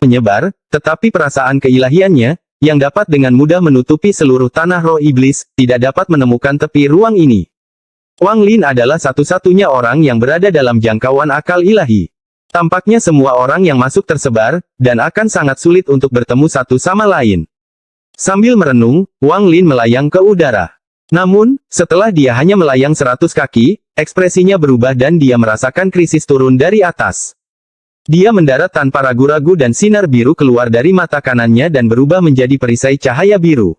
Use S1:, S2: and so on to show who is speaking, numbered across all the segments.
S1: menyebar, tetapi perasaan keilahiannya, yang dapat dengan mudah menutupi seluruh tanah roh iblis, tidak dapat menemukan tepi ruang ini. Wang Lin adalah satu-satunya orang yang berada dalam jangkauan akal ilahi. Tampaknya semua orang yang masuk tersebar, dan akan sangat sulit untuk bertemu satu sama lain. Sambil merenung, Wang Lin melayang ke udara. Namun, setelah dia hanya melayang 100 kaki, ekspresinya berubah dan dia merasakan krisis turun dari atas. Dia mendarat tanpa ragu-ragu dan sinar biru keluar dari mata kanannya dan berubah menjadi perisai cahaya biru.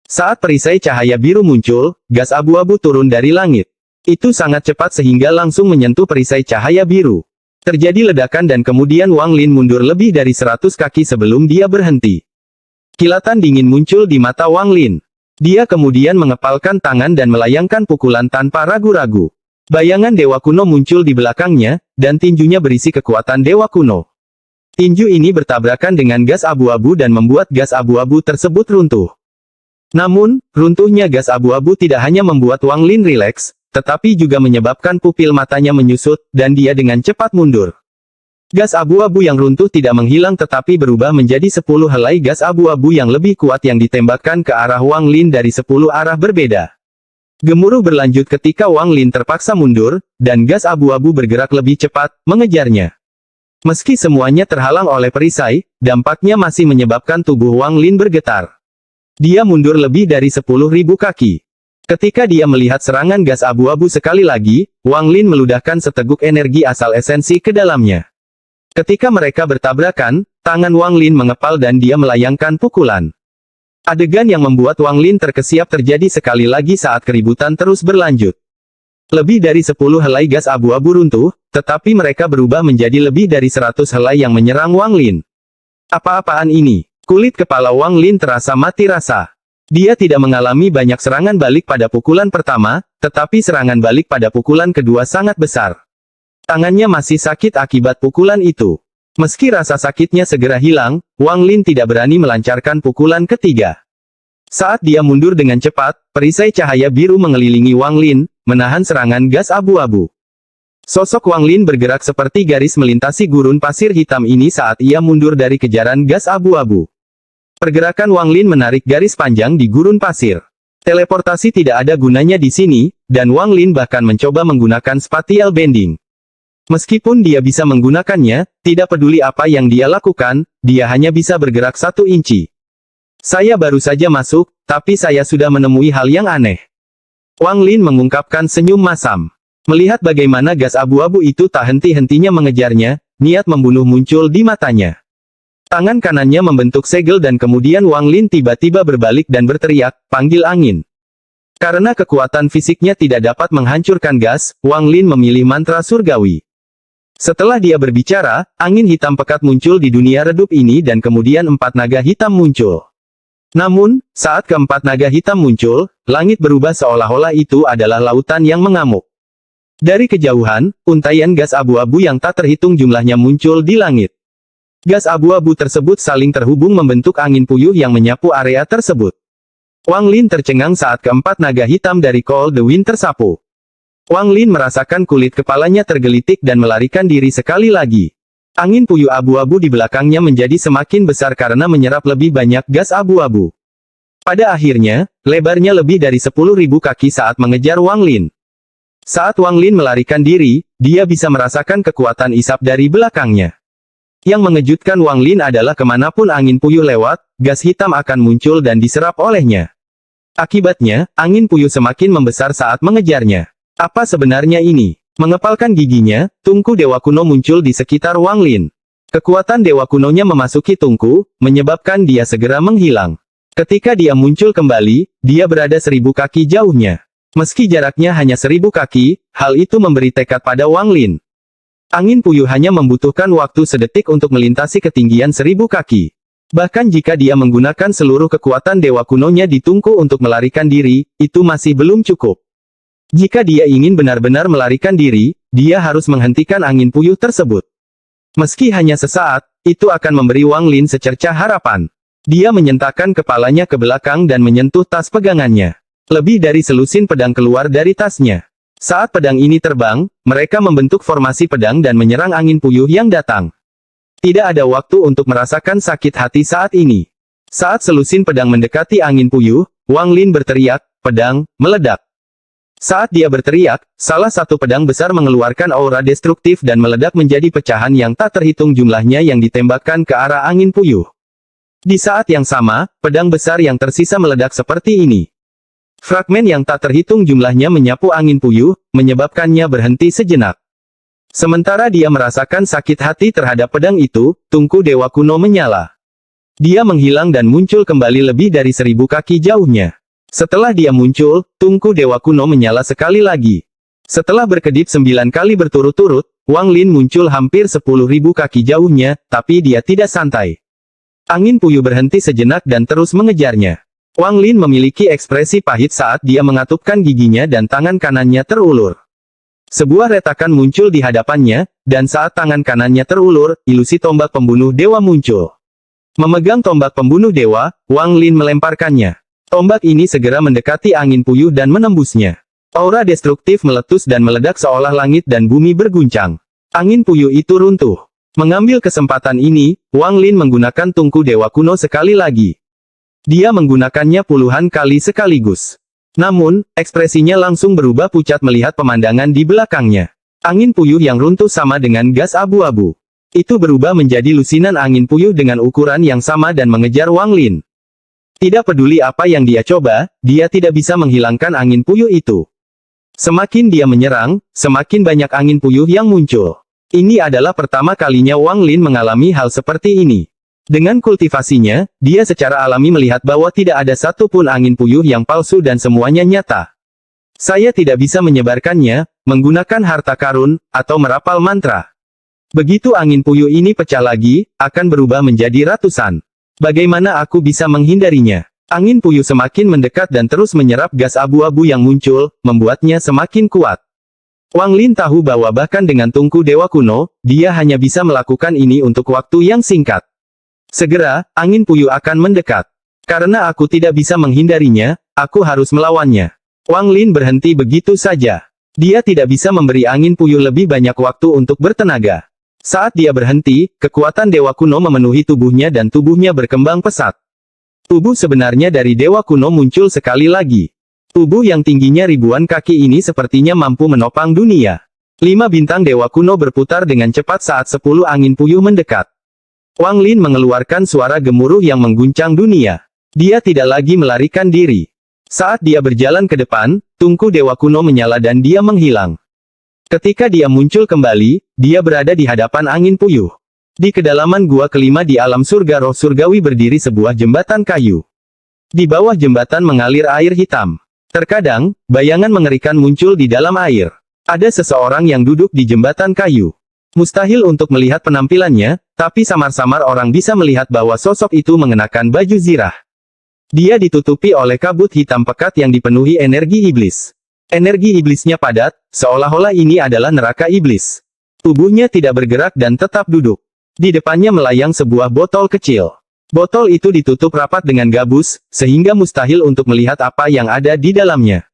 S1: Saat perisai cahaya biru muncul, gas abu-abu turun dari langit. Itu sangat cepat sehingga langsung menyentuh perisai cahaya biru. Terjadi ledakan dan kemudian Wang Lin mundur lebih dari 100 kaki sebelum dia berhenti. Kilatan dingin muncul di mata Wang Lin. Dia kemudian mengepalkan tangan dan melayangkan pukulan tanpa ragu-ragu. Bayangan dewa kuno muncul di belakangnya, dan tinjunya berisi kekuatan dewa kuno. Tinju ini bertabrakan dengan gas abu-abu dan membuat gas abu-abu tersebut runtuh. Namun, runtuhnya gas abu-abu tidak hanya membuat Wang Lin rileks, tetapi juga menyebabkan pupil matanya menyusut, dan dia dengan cepat mundur. Gas abu-abu yang runtuh tidak menghilang tetapi berubah menjadi 10 helai gas abu-abu yang lebih kuat yang ditembakkan ke arah Wang Lin dari 10 arah berbeda. Gemuruh berlanjut ketika Wang Lin terpaksa mundur, dan gas abu-abu bergerak lebih cepat, mengejarnya. Meski semuanya terhalang oleh perisai, dampaknya masih menyebabkan tubuh Wang Lin bergetar. Dia mundur lebih dari 10.000 kaki. Ketika dia melihat serangan gas abu-abu sekali lagi, Wang Lin meludahkan seteguk energi asal esensi ke dalamnya. Ketika mereka bertabrakan, tangan Wang Lin mengepal dan dia melayangkan pukulan. Adegan yang membuat Wang Lin terkesiap terjadi sekali lagi saat keributan terus berlanjut. Lebih dari 10 helai gas abu-abu runtuh, tetapi mereka berubah menjadi lebih dari 100 helai yang menyerang Wang Lin. Apa-apaan ini? Kulit kepala Wang Lin terasa mati rasa. Dia tidak mengalami banyak serangan balik pada pukulan pertama, tetapi serangan balik pada pukulan kedua sangat besar. Tangannya masih sakit akibat pukulan itu. Meski rasa sakitnya segera hilang, Wang Lin tidak berani melancarkan pukulan ketiga. Saat dia mundur dengan cepat, perisai cahaya biru mengelilingi Wang Lin, menahan serangan gas abu-abu. Sosok Wang Lin bergerak seperti garis melintasi gurun pasir hitam ini saat ia mundur dari kejaran gas abu-abu. Pergerakan Wang Lin menarik garis panjang di gurun pasir. Teleportasi tidak ada gunanya di sini, dan Wang Lin bahkan mencoba menggunakan spatial bending. Meskipun dia bisa menggunakannya, tidak peduli apa yang dia lakukan, dia hanya bisa bergerak 1 inci. Saya baru saja masuk, tapi saya sudah menemui hal yang aneh. Wang Lin mengungkapkan senyum masam. Melihat bagaimana gas abu-abu itu tak henti-hentinya mengejarnya, niat membunuh muncul di matanya. Tangan kanannya membentuk segel dan kemudian Wang Lin tiba-tiba berbalik dan berteriak, "Panggil angin." Karena kekuatan fisiknya tidak dapat menghancurkan gas, Wang Lin memilih mantra surgawi. Setelah dia berbicara, angin hitam pekat muncul di dunia redup ini dan kemudian 4 naga hitam muncul. Namun, saat keempat naga hitam muncul, langit berubah seolah-olah itu adalah lautan yang mengamuk. Dari kejauhan, untaian gas abu-abu yang tak terhitung jumlahnya muncul di langit. Gas abu-abu tersebut saling terhubung membentuk angin puyuh yang menyapu area tersebut. Wang Lin tercengang saat keempat naga hitam dari Call the Wind tersapu. Wang Lin merasakan kulit kepalanya tergelitik dan melarikan diri sekali lagi. Angin puyuh abu-abu di belakangnya menjadi semakin besar karena menyerap lebih banyak gas abu-abu. Pada akhirnya, lebarnya lebih dari 10.000 kaki saat mengejar Wang Lin. Saat Wang Lin melarikan diri, dia bisa merasakan kekuatan isap dari belakangnya. Yang mengejutkan Wang Lin adalah kemanapun angin puyuh lewat, gas hitam akan muncul dan diserap olehnya. Akibatnya, angin puyuh semakin membesar saat mengejarnya. Apa sebenarnya ini? Mengepalkan giginya, tungku dewa kuno muncul di sekitar Wang Lin. Kekuatan dewa kunonya memasuki tungku, menyebabkan dia segera menghilang. Ketika dia muncul kembali, dia berada 1000 kaki jauhnya. Meski jaraknya hanya 1000 kaki, hal itu memberi tekad pada Wang Lin. Angin puyuh hanya membutuhkan waktu sedetik untuk melintasi ketinggian 1000 kaki. Bahkan jika dia menggunakan seluruh kekuatan dewa kunonya di tungku untuk melarikan diri, itu masih belum cukup. Jika dia ingin benar-benar melarikan diri, dia harus menghentikan angin puyuh tersebut. Meski hanya sesaat, itu akan memberi Wang Lin secercah harapan. Dia menyentakkan kepalanya ke belakang dan menyentuh tas pegangannya. Lebih dari selusin pedang keluar dari tasnya. Saat pedang ini terbang, mereka membentuk formasi pedang dan menyerang angin puyuh yang datang. Tidak ada waktu untuk merasakan sakit hati saat ini. Saat selusin pedang mendekati angin puyuh, Wang Lin berteriak, "Pedang, meledak!" Saat dia berteriak, salah satu pedang besar mengeluarkan aura destruktif dan meledak menjadi pecahan yang tak terhitung jumlahnya yang ditembakkan ke arah angin puyuh. Di saat yang sama, pedang besar yang tersisa meledak seperti ini. Fragmen yang tak terhitung jumlahnya menyapu angin puyuh, menyebabkannya berhenti sejenak. Sementara dia merasakan sakit hati terhadap pedang itu, tungku dewa kuno menyala. Dia menghilang dan muncul kembali lebih dari 1000 kaki jauhnya. Setelah dia muncul, tungku dewa kuno menyala sekali lagi. Setelah berkedip 9 kali berturut-turut, Wang Lin muncul hampir 10.000 kaki jauhnya, tapi dia tidak santai. Angin puyuh berhenti sejenak dan terus mengejarnya. Wang Lin memiliki ekspresi pahit saat dia mengatupkan giginya dan tangan kanannya terulur. Sebuah retakan muncul di hadapannya, dan saat tangan kanannya terulur, ilusi tombak pembunuh dewa muncul. Memegang tombak pembunuh dewa, Wang Lin melemparkannya. Tombak ini segera mendekati angin puyuh dan menembusnya. Aura destruktif meletus dan meledak seolah langit dan bumi berguncang. Angin puyuh itu runtuh. Mengambil kesempatan ini, Wang Lin menggunakan tungku dewa kuno sekali lagi. Dia menggunakannya puluhan kali sekaligus. Namun, ekspresinya langsung berubah pucat melihat pemandangan di belakangnya. Angin puyuh yang runtuh sama dengan gas abu-abu. Itu berubah menjadi lusinan angin puyuh dengan ukuran yang sama dan mengejar Wang Lin. Tidak peduli apa yang dia coba, dia tidak bisa menghilangkan angin puyuh itu. Semakin dia menyerang, semakin banyak angin puyuh yang muncul. Ini adalah pertama kalinya Wang Lin mengalami hal seperti ini. Dengan kultivasinya, dia secara alami melihat bahwa tidak ada satupun angin puyuh yang palsu dan semuanya nyata. Saya tidak bisa menyebarkannya, menggunakan harta karun, atau merapal mantra. Begitu angin puyuh ini pecah lagi, akan berubah menjadi ratusan. Bagaimana aku bisa menghindarinya? Angin puyuh semakin mendekat dan terus menyerap gas abu-abu yang muncul, membuatnya semakin kuat. Wang Lin tahu bahwa bahkan dengan tungku dewa kuno, dia hanya bisa melakukan ini untuk waktu yang singkat. Segera, angin puyuh akan mendekat. Karena aku tidak bisa menghindarinya, aku harus melawannya. Wang Lin berhenti begitu saja. Dia tidak bisa memberi angin puyuh lebih banyak waktu untuk bertenaga. Saat dia berhenti, kekuatan dewa kuno memenuhi tubuhnya dan tubuhnya berkembang pesat. Tubuh sebenarnya dari dewa kuno muncul sekali lagi. Tubuh yang tingginya ribuan kaki ini sepertinya mampu menopang dunia. 5 bintang dewa kuno berputar dengan cepat saat 10 angin puyuh mendekat. Wang Lin mengeluarkan suara gemuruh yang mengguncang dunia. Dia tidak lagi melarikan diri. Saat dia berjalan ke depan, tungku dewa kuno menyala dan dia menghilang. Ketika dia muncul kembali, dia berada di hadapan angin puyuh. Di kedalaman gua kelima di alam surga roh surgawi berdiri sebuah jembatan kayu. Di bawah jembatan mengalir air hitam. Terkadang, bayangan mengerikan muncul di dalam air. Ada seseorang yang duduk di jembatan kayu. Mustahil untuk melihat penampilannya, tapi samar-samar orang bisa melihat bahwa sosok itu mengenakan baju zirah. Dia ditutupi oleh kabut hitam pekat yang dipenuhi energi iblis. Energi iblisnya padat, seolah-olah ini adalah neraka iblis. Tubuhnya tidak bergerak dan tetap duduk. Di depannya melayang sebuah botol kecil. Botol itu ditutup rapat dengan gabus, sehingga mustahil untuk melihat apa yang ada di dalamnya.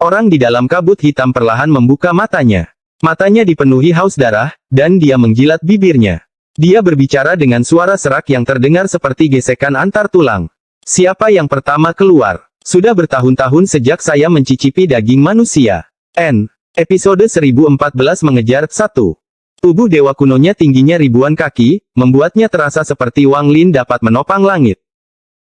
S1: Orang di dalam kabut hitam perlahan membuka matanya. Matanya dipenuhi haus darah, dan dia menjilat bibirnya. Dia berbicara dengan suara serak yang terdengar seperti gesekan antar tulang. Siapa yang pertama keluar? Sudah bertahun-tahun sejak saya mencicipi daging manusia. Episode 1014 mengejar 1. Tubuh dewa kunonya tingginya ribuan kaki, membuatnya terasa seperti Wang Lin dapat menopang langit.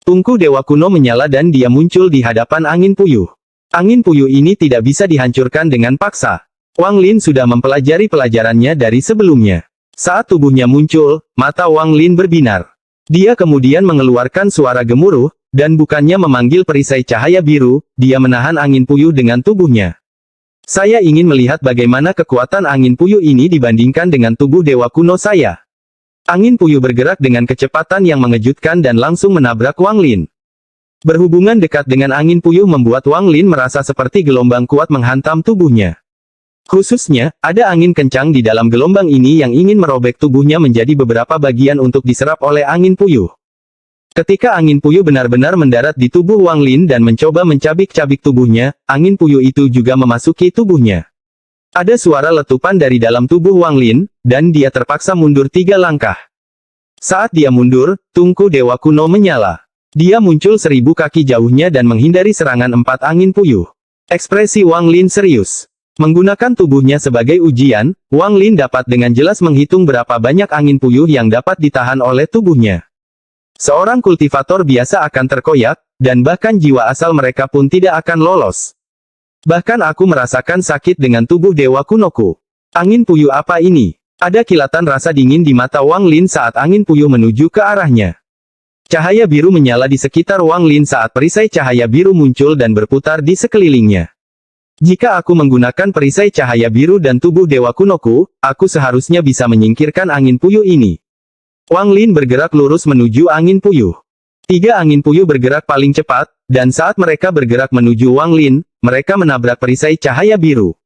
S1: Tungku dewa kuno menyala dan dia muncul di hadapan angin puyuh. Angin puyuh ini tidak bisa dihancurkan dengan paksa. Wang Lin sudah mempelajari pelajarannya dari sebelumnya. Saat tubuhnya muncul, mata Wang Lin berbinar. Dia kemudian mengeluarkan suara gemuruh, dan bukannya memanggil perisai cahaya biru, dia menahan angin puyuh dengan tubuhnya. Saya ingin melihat bagaimana kekuatan angin puyuh ini dibandingkan dengan tubuh dewa kuno saya. Angin puyuh bergerak dengan kecepatan yang mengejutkan dan langsung menabrak Wang Lin. Berhubungan dekat dengan angin puyuh membuat Wang Lin merasa seperti gelombang kuat menghantam tubuhnya. Khususnya, ada angin kencang di dalam gelombang ini yang ingin merobek tubuhnya menjadi beberapa bagian untuk diserap oleh angin puyuh. Ketika angin puyuh benar-benar mendarat di tubuh Wang Lin dan mencoba mencabik-cabik tubuhnya, angin puyuh itu juga memasuki tubuhnya. Ada suara letupan dari dalam tubuh Wang Lin, dan dia terpaksa mundur 3 langkah. Saat dia mundur, tungku dewa kuno menyala. Dia muncul 1000 kaki jauhnya dan menghindari serangan 4 angin puyuh. Ekspresi Wang Lin serius. Menggunakan tubuhnya sebagai ujian, Wang Lin dapat dengan jelas menghitung berapa banyak angin puyuh yang dapat ditahan oleh tubuhnya. Seorang kultivator biasa akan terkoyak, dan bahkan jiwa asal mereka pun tidak akan lolos. Bahkan aku merasakan sakit dengan tubuh dewa kunoku. Angin puyuh apa ini? Ada kilatan rasa dingin di mata Wang Lin saat angin puyuh menuju ke arahnya. Cahaya biru menyala di sekitar Wang Lin saat perisai cahaya biru muncul dan berputar di sekelilingnya. Jika aku menggunakan perisai cahaya biru dan tubuh dewa kunoku, aku seharusnya bisa menyingkirkan angin puyuh ini. Wang Lin bergerak lurus menuju angin puyuh. 3 angin puyuh bergerak paling cepat, dan saat mereka bergerak menuju Wang Lin, mereka menabrak perisai cahaya biru.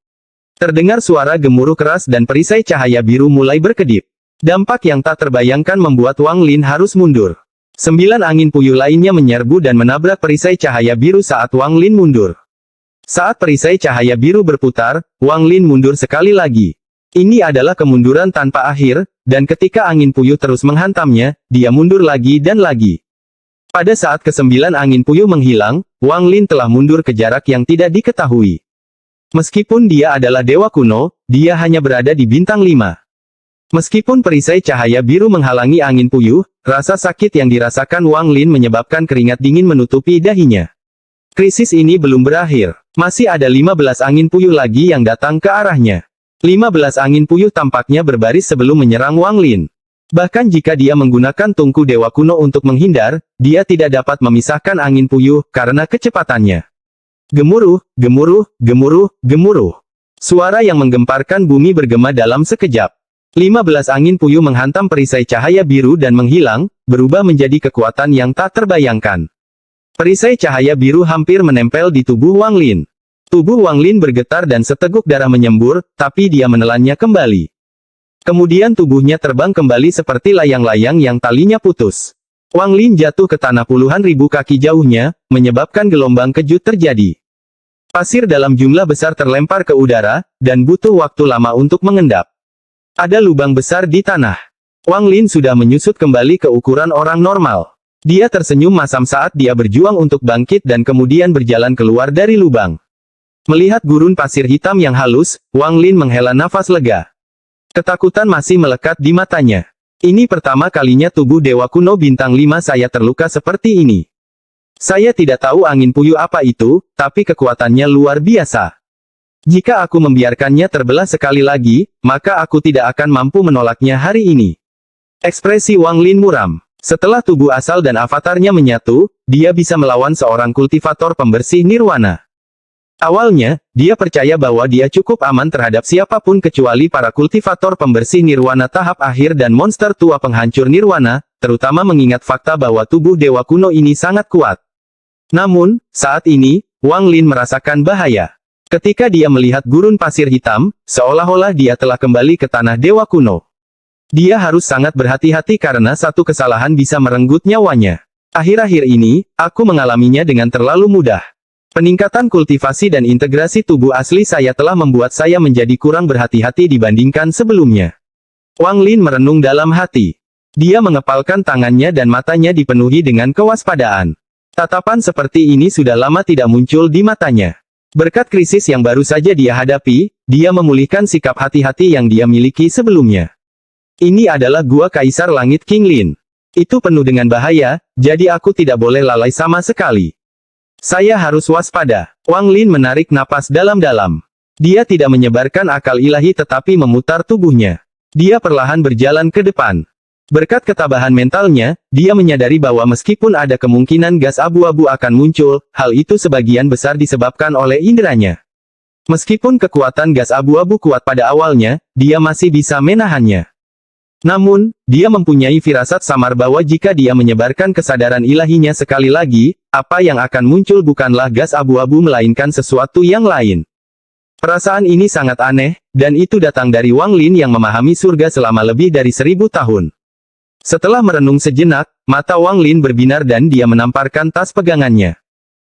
S1: Terdengar suara gemuruh keras dan perisai cahaya biru mulai berkedip. Dampak yang tak terbayangkan membuat Wang Lin harus mundur. 9 angin puyuh lainnya menyerbu dan menabrak perisai cahaya biru saat Wang Lin mundur. Saat perisai cahaya biru berputar, Wang Lin mundur sekali lagi. Ini adalah kemunduran tanpa akhir, dan ketika angin puyuh terus menghantamnya, dia mundur lagi dan lagi. Pada saat ke-9 angin puyuh menghilang, Wang Lin telah mundur ke jarak yang tidak diketahui. Meskipun dia adalah dewa kuno, dia hanya berada di bintang 5. Meskipun perisai cahaya biru menghalangi angin puyuh, rasa sakit yang dirasakan Wang Lin menyebabkan keringat dingin menutupi dahinya. Krisis ini belum berakhir. Masih ada 15 angin puyuh lagi yang datang ke arahnya. 15 angin puyuh tampaknya berbaris sebelum menyerang Wang Lin. Bahkan jika dia menggunakan tungku dewa kuno untuk menghindar, dia tidak dapat memisahkan angin puyuh karena kecepatannya. Gemuruh, gemuruh, gemuruh, gemuruh. Suara yang menggemparkan bumi bergema dalam sekejap. 15 angin puyuh menghantam perisai cahaya biru dan menghilang, berubah menjadi kekuatan yang tak terbayangkan. Perisai cahaya biru hampir menempel di tubuh Wang Lin. Tubuh Wang Lin bergetar dan seteguk darah menyembur, tapi dia menelannya kembali. Kemudian tubuhnya terbang kembali seperti layang-layang yang talinya putus. Wang Lin jatuh ke tanah puluhan ribu kaki jauhnya, menyebabkan gelombang kejut terjadi. Pasir dalam jumlah besar terlempar ke udara, dan butuh waktu lama untuk mengendap. Ada lubang besar di tanah. Wang Lin sudah menyusut kembali ke ukuran orang normal. Dia tersenyum masam saat dia berjuang untuk bangkit dan kemudian berjalan keluar dari lubang. Melihat gurun pasir hitam yang halus, Wang Lin menghela nafas lega. Ketakutan masih melekat di matanya. Ini pertama kalinya tubuh dewa kuno bintang 5 saya terluka seperti ini. Saya tidak tahu angin puyuh apa itu, tapi kekuatannya luar biasa. Jika aku membiarkannya terbelah sekali lagi, maka aku tidak akan mampu menolaknya hari ini. Ekspresi Wang Lin muram. Setelah tubuh asal dan avatarnya menyatu, dia bisa melawan seorang kultivator pembersih nirwana. Awalnya, dia percaya bahwa dia cukup aman terhadap siapapun kecuali para kultivator pembersih nirwana tahap akhir dan monster tua penghancur nirwana, terutama mengingat fakta bahwa tubuh dewa kuno ini sangat kuat. Namun, saat ini, Wang Lin merasakan bahaya. Ketika dia melihat gurun pasir hitam, seolah-olah dia telah kembali ke tanah dewa kuno. Dia harus sangat berhati-hati karena satu kesalahan bisa merenggut nyawanya. Akhir-akhir ini, aku mengalaminya dengan terlalu mudah. Peningkatan kultivasi dan integrasi tubuh asli saya telah membuat saya menjadi kurang berhati-hati dibandingkan sebelumnya. Wang Lin merenung dalam hati. Dia mengepalkan tangannya dan matanya dipenuhi dengan kewaspadaan. Tatapan seperti ini sudah lama tidak muncul di matanya. Berkat krisis yang baru saja dia hadapi, dia memulihkan sikap hati-hati yang dia miliki sebelumnya. Ini adalah gua Kaisar Langit King Lin. Itu penuh dengan bahaya, jadi aku tidak boleh lalai sama sekali. Saya harus waspada. Wang Lin menarik napas dalam-dalam. Dia tidak menyebarkan akal ilahi tetapi memutar tubuhnya. Dia perlahan berjalan ke depan. Berkat ketabahan mentalnya, dia menyadari bahwa meskipun ada kemungkinan gas abu-abu akan muncul, hal itu sebagian besar disebabkan oleh inderanya. Meskipun kekuatan gas abu-abu kuat pada awalnya, dia masih bisa menahannya. Namun, dia mempunyai firasat samar bahwa jika dia menyebarkan kesadaran ilahinya sekali lagi, apa yang akan muncul bukanlah gas abu-abu melainkan sesuatu yang lain. Perasaan ini sangat aneh, dan itu datang dari Wang Lin yang memahami surga selama lebih dari 1000 tahun. Setelah merenung sejenak, mata Wang Lin berbinar dan dia menamparkan tas pegangannya.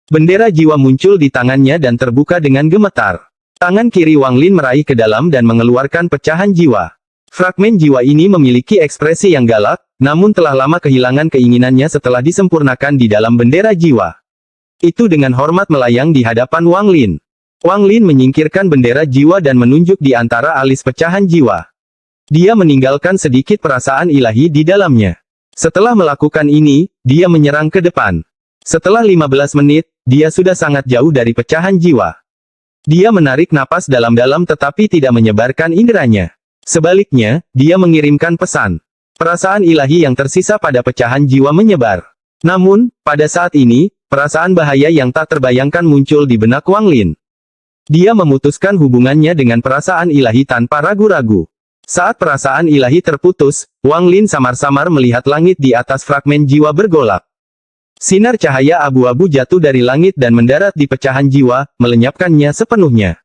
S1: Bendera jiwa muncul di tangannya dan terbuka dengan gemetar. Tangan kiri Wang Lin meraih ke dalam dan mengeluarkan pecahan jiwa. Fragmen jiwa ini memiliki ekspresi yang galak, namun telah lama kehilangan keinginannya setelah disempurnakan di dalam bendera jiwa. Itu dengan hormat melayang di hadapan Wang Lin. Wang Lin menyingkirkan bendera jiwa dan menunjuk di antara alis pecahan jiwa. Dia meninggalkan sedikit perasaan ilahi di dalamnya. Setelah melakukan ini, dia menyerang ke depan. Setelah 15 menit, dia sudah sangat jauh dari pecahan jiwa. Dia menarik napas dalam-dalam tetapi tidak menyebarkan inderanya. Sebaliknya, dia mengirimkan pesan. Perasaan ilahi yang tersisa pada pecahan jiwa menyebar. Namun, pada saat ini, perasaan bahaya yang tak terbayangkan muncul di benak Wang Lin. Dia memutuskan hubungannya dengan perasaan ilahi tanpa ragu-ragu. Saat perasaan ilahi terputus, Wang Lin samar-samar melihat langit di atas fragmen jiwa bergolak. Sinar cahaya abu-abu jatuh dari langit dan mendarat di pecahan jiwa, melenyapkannya sepenuhnya.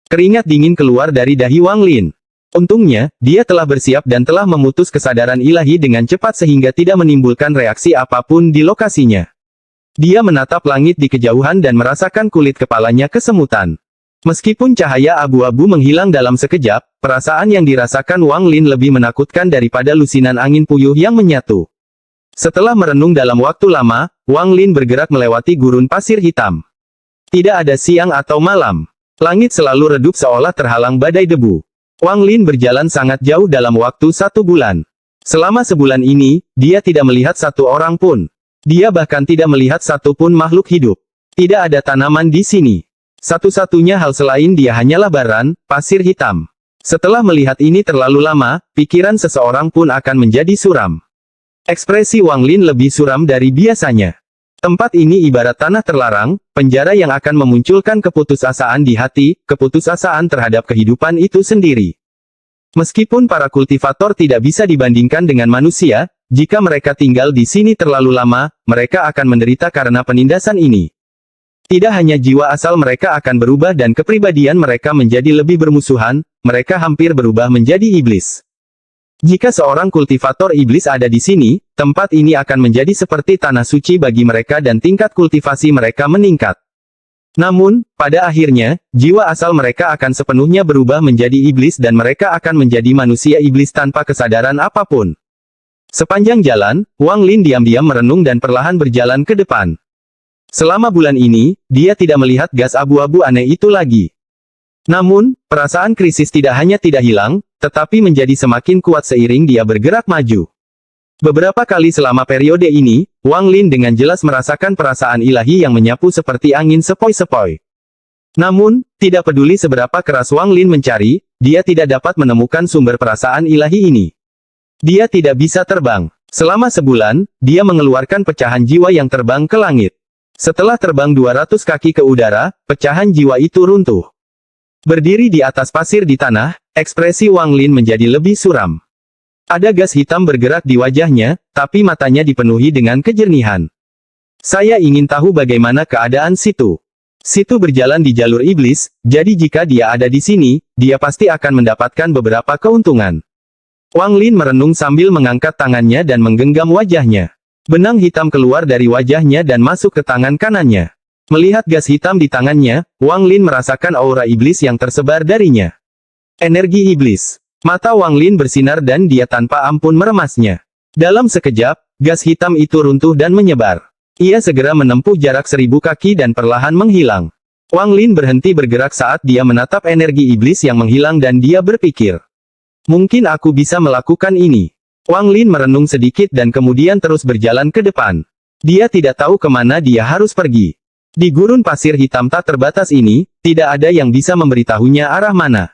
S1: Keringat dingin keluar dari dahi Wang Lin. Untungnya, dia telah bersiap dan telah memutus kesadaran ilahi dengan cepat sehingga tidak menimbulkan reaksi apapun di lokasinya. Dia menatap langit di kejauhan dan merasakan kulit kepalanya kesemutan. Meskipun cahaya abu-abu menghilang dalam sekejap, perasaan yang dirasakan Wang Lin lebih menakutkan daripada lusinan angin puyuh yang menyatu. Setelah merenung dalam waktu lama, Wang Lin bergerak melewati gurun pasir hitam. Tidak ada siang atau malam. Langit selalu redup seolah terhalang badai debu. Wang Lin berjalan sangat jauh dalam waktu 1 bulan. Selama sebulan ini, dia tidak melihat satu orang pun. Dia bahkan tidak melihat satu pun makhluk hidup. Tidak ada tanaman di sini. Satu-satunya hal selain dia hanyalah baran, pasir hitam. Setelah melihat ini terlalu lama, pikiran seseorang pun akan menjadi suram. Ekspresi Wang Lin lebih suram dari biasanya. Tempat ini ibarat tanah terlarang, penjara yang akan memunculkan keputusasaan di hati, keputusasaan terhadap kehidupan itu sendiri. Meskipun para kultivator tidak bisa dibandingkan dengan manusia, jika mereka tinggal di sini terlalu lama, mereka akan menderita karena penindasan ini. Tidak hanya jiwa asal mereka akan berubah dan kepribadian mereka menjadi lebih bermusuhan, mereka hampir berubah menjadi iblis. Jika seorang kultivator iblis ada di sini, tempat ini akan menjadi seperti tanah suci bagi mereka dan tingkat kultivasi mereka meningkat. Namun, pada akhirnya, jiwa asal mereka akan sepenuhnya berubah menjadi iblis dan mereka akan menjadi manusia iblis tanpa kesadaran apapun. Sepanjang jalan, Wang Lin diam-diam merenung dan perlahan berjalan ke depan. Selama bulan ini, dia tidak melihat gas abu-abu aneh itu lagi. Namun, perasaan krisis tidak hanya tidak hilang, tetapi menjadi semakin kuat seiring dia bergerak maju. Beberapa kali selama periode ini, Wang Lin dengan jelas merasakan perasaan ilahi yang menyapu seperti angin sepoi-sepoi. Namun, tidak peduli seberapa keras Wang Lin mencari, dia tidak dapat menemukan sumber perasaan ilahi ini. Dia tidak bisa terbang. Selama sebulan, dia mengeluarkan pecahan jiwa yang terbang ke langit. Setelah terbang 200 kaki ke udara, pecahan jiwa itu runtuh. Berdiri di atas pasir di tanah, ekspresi Wang Lin menjadi lebih suram. Ada gas hitam bergerak di wajahnya, tapi matanya dipenuhi dengan kejernihan. Saya ingin tahu bagaimana keadaan situ. Situ berjalan di jalur iblis, jadi jika dia ada di sini, dia pasti akan mendapatkan beberapa keuntungan. Wang Lin merenung sambil mengangkat tangannya dan menggenggam wajahnya. Benang hitam keluar dari wajahnya dan masuk ke tangan kanannya. Melihat gas hitam di tangannya, Wang Lin merasakan aura iblis yang tersebar darinya. Energi iblis. Mata Wang Lin bersinar dan dia tanpa ampun meremasnya. Dalam sekejap, gas hitam itu runtuh dan menyebar. Ia segera menempuh jarak 1000 kaki dan perlahan menghilang. Wang Lin berhenti bergerak saat dia menatap energi iblis yang menghilang dan dia berpikir. Mungkin aku bisa melakukan ini. Wang Lin merenung sedikit dan kemudian terus berjalan ke depan. Dia tidak tahu kemana dia harus pergi. Di gurun pasir hitam tak terbatas ini, tidak ada yang bisa memberitahunya arah mana.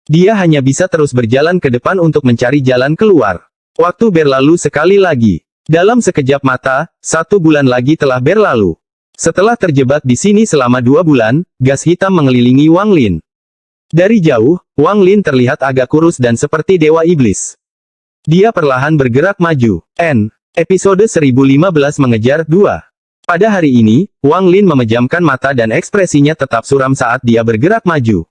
S1: Dia hanya bisa terus berjalan ke depan untuk mencari jalan keluar. Waktu berlalu sekali lagi. Dalam sekejap mata, 1 bulan lagi telah berlalu. Setelah terjebak di sini selama 2 bulan, gas hitam mengelilingi Wang Lin. Dari jauh, Wang Lin terlihat agak kurus dan seperti dewa iblis. Dia perlahan bergerak maju. Episode 1015 mengejar 2. Pada hari ini, Wang Lin memejamkan mata dan ekspresinya tetap suram saat dia bergerak maju.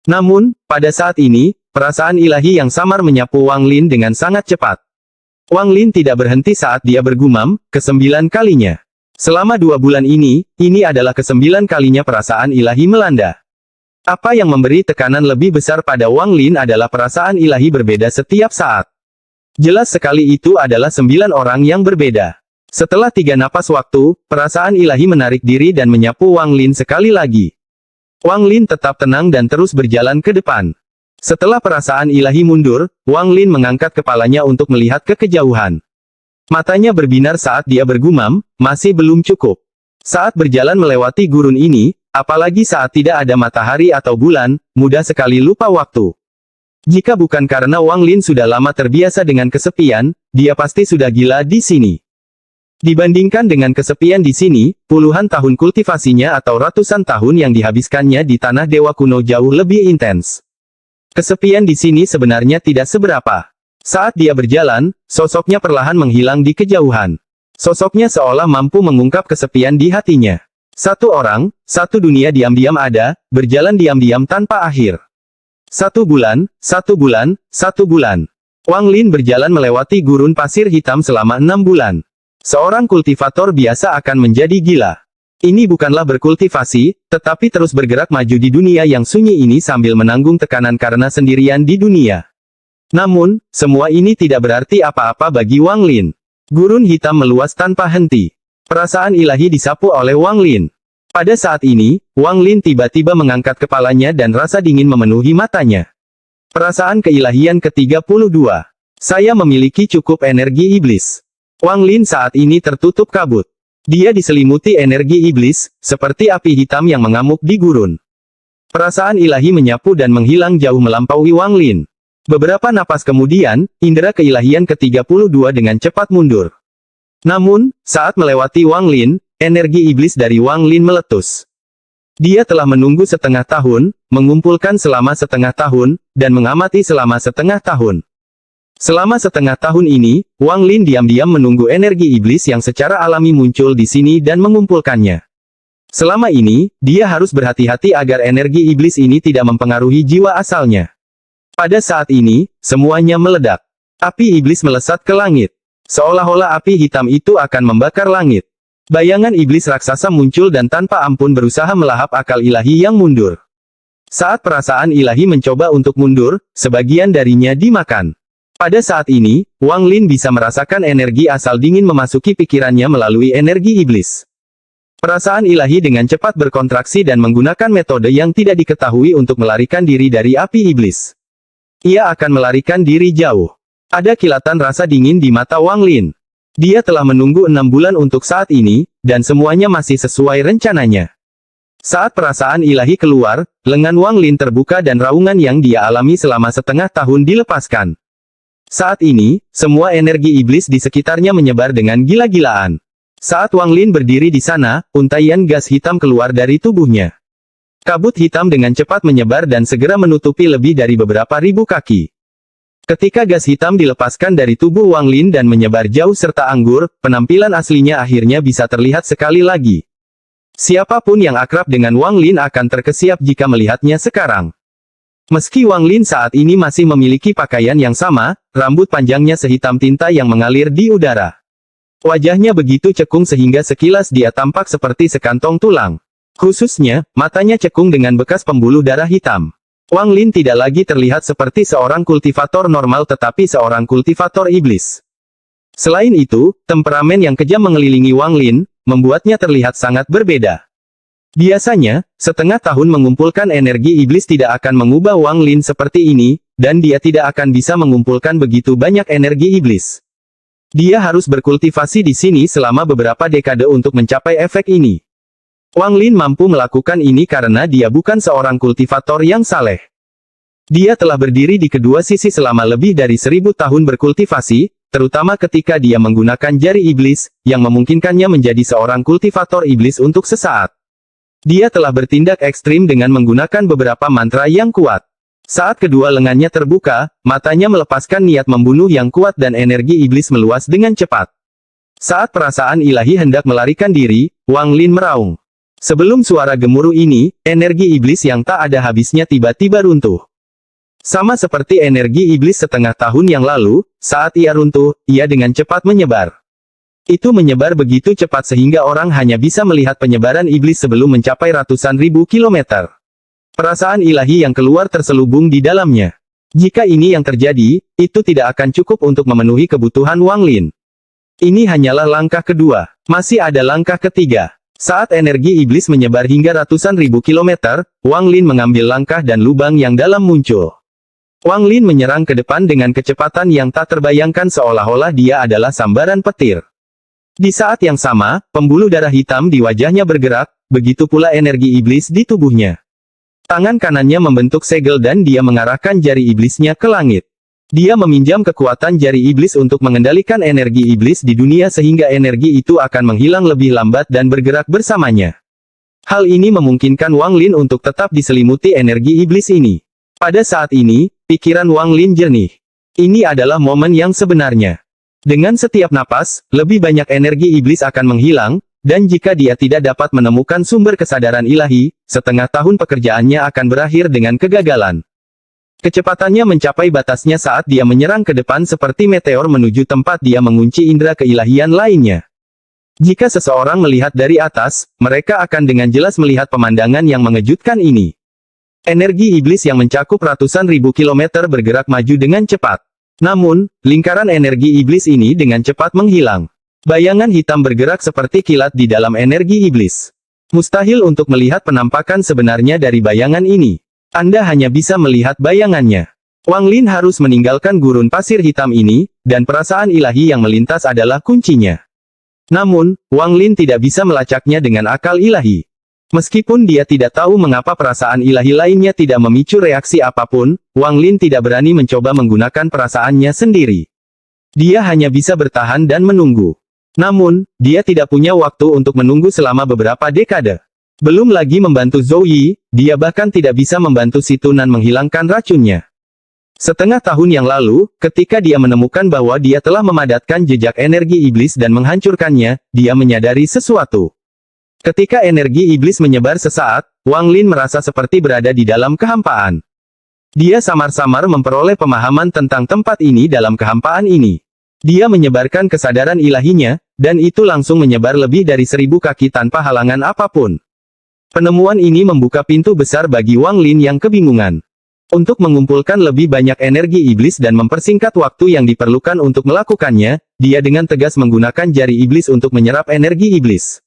S1: Namun, pada saat ini, perasaan ilahi yang samar menyapu Wang Lin dengan sangat cepat. Wang Lin tidak berhenti saat dia bergumam, ke-9 kalinya. Selama 2 bulan ini adalah ke-9 kalinya perasaan ilahi melanda. Apa yang memberi tekanan lebih besar pada Wang Lin adalah perasaan ilahi berbeda setiap saat. Jelas sekali itu adalah 9 orang yang berbeda. Setelah 3 napas waktu, perasaan ilahi menarik diri dan menyapu Wang Lin sekali lagi. Wang Lin tetap tenang dan terus berjalan ke depan. Setelah perasaan ilahi mundur, Wang Lin mengangkat kepalanya untuk melihat ke kejauhan. Matanya berbinar saat dia bergumam, masih belum cukup. Saat berjalan melewati gurun ini, apalagi saat tidak ada matahari atau bulan, mudah sekali lupa waktu. Jika bukan karena Wang Lin sudah lama terbiasa dengan kesepian, dia pasti sudah gila di sini. Dibandingkan dengan kesepian di sini, puluhan tahun kultivasinya atau ratusan tahun yang dihabiskannya di tanah dewa kuno jauh lebih intens. Kesepian di sini sebenarnya tidak seberapa. Saat dia berjalan, sosoknya perlahan menghilang di kejauhan. Sosoknya seolah mampu mengungkap kesepian di hatinya. Satu orang, satu dunia diam-diam ada, berjalan diam-diam tanpa akhir. 1 bulan, 1 bulan, 1 bulan. Wang Lin berjalan melewati gurun pasir hitam selama 6 bulan. Seorang kultivator biasa akan menjadi gila. Ini bukanlah berkultivasi, tetapi terus bergerak maju di dunia yang sunyi ini sambil menanggung tekanan karena sendirian di dunia. Namun, semua ini tidak berarti apa-apa bagi Wang Lin. Gurun hitam meluas tanpa henti. Perasaan ilahi disapu oleh Wang Lin. Pada saat ini, Wang Lin tiba-tiba mengangkat kepalanya dan rasa dingin memenuhi matanya. Perasaan keilahian ke-32. Saya memiliki cukup energi iblis. Wang Lin saat ini tertutup kabut. Dia diselimuti energi iblis, seperti api hitam yang mengamuk di gurun. Perasaan ilahi menyapu dan menghilang jauh melampaui Wang Lin. Beberapa napas kemudian, indera keilahian ke-32 dengan cepat mundur. Namun, saat melewati Wang Lin, energi iblis dari Wang Lin meletus. Dia telah menunggu setengah tahun, mengumpulkan selama setengah tahun, dan mengamati selama setengah tahun. Selama setengah tahun ini, Wang Lin diam-diam menunggu energi iblis yang secara alami muncul di sini dan mengumpulkannya. Selama ini, dia harus berhati-hati agar energi iblis ini tidak mempengaruhi jiwa asalnya. Pada saat ini, semuanya meledak. Api iblis melesat ke langit. Seolah-olah api hitam itu akan membakar langit. Bayangan iblis raksasa muncul dan tanpa ampun berusaha melahap akal ilahi yang mundur. Saat perasaan ilahi mencoba untuk mundur, sebagian darinya dimakan. Pada saat ini, Wang Lin bisa merasakan energi asal dingin memasuki pikirannya melalui energi iblis. Perasaan ilahi dengan cepat berkontraksi dan menggunakan metode yang tidak diketahui untuk melarikan diri dari api iblis. Ia akan melarikan diri jauh. Ada kilatan rasa dingin di mata Wang Lin. Dia telah menunggu 6 bulan untuk saat ini, dan semuanya masih sesuai rencananya. Saat perasaan ilahi keluar, lengan Wang Lin terbuka dan raungan yang dia alami selama setengah tahun dilepaskan. Saat ini, semua energi iblis di sekitarnya menyebar dengan gila-gilaan. Saat Wang Lin berdiri di sana, untaian gas hitam keluar dari tubuhnya. Kabut hitam dengan cepat menyebar dan segera menutupi lebih dari beberapa ribu kaki. Ketika gas hitam dilepaskan dari tubuh Wang Lin dan menyebar jauh serta anggur, penampilan aslinya akhirnya bisa terlihat sekali lagi. Siapapun yang akrab dengan Wang Lin akan terkesiap jika melihatnya sekarang. Meski Wang Lin saat ini masih memiliki pakaian yang sama, rambut panjangnya sehitam tinta yang mengalir di udara. Wajahnya begitu cekung sehingga sekilas dia tampak seperti sekantong tulang. Khususnya, matanya cekung dengan bekas pembuluh darah hitam. Wang Lin tidak lagi terlihat seperti seorang kultivator normal tetapi seorang kultivator iblis. Selain itu, temperamen yang kejam mengelilingi Wang Lin, membuatnya terlihat sangat berbeda. Biasanya, setengah tahun mengumpulkan energi iblis tidak akan mengubah Wang Lin seperti ini, dan dia tidak akan bisa mengumpulkan begitu banyak energi iblis. Dia harus berkultivasi di sini selama beberapa dekade untuk mencapai efek ini. Wang Lin mampu melakukan ini karena dia bukan seorang kultivator yang saleh. Dia telah berdiri di kedua sisi selama lebih dari 1000 tahun berkultivasi, terutama ketika dia menggunakan jari iblis, yang memungkinkannya menjadi seorang kultivator iblis untuk sesaat. Dia telah bertindak ekstrim dengan menggunakan beberapa mantra yang kuat. Saat kedua lengannya terbuka, matanya melepaskan niat membunuh yang kuat dan energi iblis meluas dengan cepat. Saat perasaan ilahi hendak melarikan diri, Wang Lin meraung. Sebelum suara gemuruh ini, energi iblis yang tak ada habisnya tiba-tiba runtuh. Sama seperti energi iblis setengah tahun yang lalu, saat ia runtuh, ia dengan cepat menyebar. Itu menyebar begitu cepat sehingga orang hanya bisa melihat penyebaran iblis sebelum mencapai ratusan ribu kilometer. Perasaan ilahi yang keluar terselubung di dalamnya. Jika ini yang terjadi, itu tidak akan cukup untuk memenuhi kebutuhan Wang Lin. Ini hanyalah langkah kedua. Masih ada langkah ketiga. Saat energi iblis menyebar hingga ratusan ribu kilometer, Wang Lin mengambil langkah dan lubang yang dalam muncul. Wang Lin menyerang ke depan dengan kecepatan yang tak terbayangkan seolah-olah dia adalah sambaran petir. Di saat yang sama, pembuluh darah hitam di wajahnya bergerak, begitu pula energi iblis di tubuhnya. Tangan kanannya membentuk segel dan dia mengarahkan jari iblisnya ke langit. Dia meminjam kekuatan jari iblis untuk mengendalikan energi iblis di dunia sehingga energi itu akan menghilang lebih lambat dan bergerak bersamanya. Hal ini memungkinkan Wang Lin untuk tetap diselimuti energi iblis ini. Pada saat ini, pikiran Wang Lin jernih. Ini adalah momen yang sebenarnya. Dengan setiap napas, lebih banyak energi iblis akan menghilang, dan jika dia tidak dapat menemukan sumber kesadaran ilahi, setengah tahun pekerjaannya akan berakhir dengan kegagalan. Kecepatannya mencapai batasnya saat dia menyerang ke depan seperti meteor menuju tempat dia mengunci indera keilahian lainnya. Jika seseorang melihat dari atas, mereka akan dengan jelas melihat pemandangan yang mengejutkan ini. Energi iblis yang mencakup ratusan ribu kilometer bergerak maju dengan cepat. Namun, lingkaran energi iblis ini dengan cepat menghilang. Bayangan hitam bergerak seperti kilat di dalam energi iblis. Mustahil untuk melihat penampakan sebenarnya dari bayangan ini. Anda hanya bisa melihat bayangannya. Wang Lin harus meninggalkan gurun pasir hitam ini, dan perasaan ilahi yang melintas adalah kuncinya. Namun, Wang Lin tidak bisa melacaknya dengan akal ilahi. Meskipun dia tidak tahu mengapa perasaan ilahi lainnya tidak memicu reaksi apapun, Wang Lin tidak berani mencoba menggunakan perasaannya sendiri. Dia hanya bisa bertahan dan menunggu. Namun, dia tidak punya waktu untuk menunggu selama beberapa dekade. Belum lagi membantu Zhou Yi, dia bahkan tidak bisa membantu si Tunan menghilangkan racunnya. Setengah tahun yang lalu, ketika dia menemukan bahwa dia telah memadatkan jejak energi iblis dan menghancurkannya, dia menyadari sesuatu. Ketika energi iblis menyebar sesaat, Wang Lin merasa seperti berada di dalam kehampaan. Dia samar-samar memperoleh pemahaman tentang tempat ini dalam kehampaan ini. Dia menyebarkan kesadaran ilahinya, dan itu langsung menyebar lebih dari 1000 kaki tanpa halangan apapun. Penemuan ini membuka pintu besar bagi Wang Lin yang kebingungan. Untuk mengumpulkan lebih banyak energi iblis dan mempersingkat waktu yang diperlukan untuk melakukannya, dia dengan tegas menggunakan jari iblis untuk menyerap energi iblis.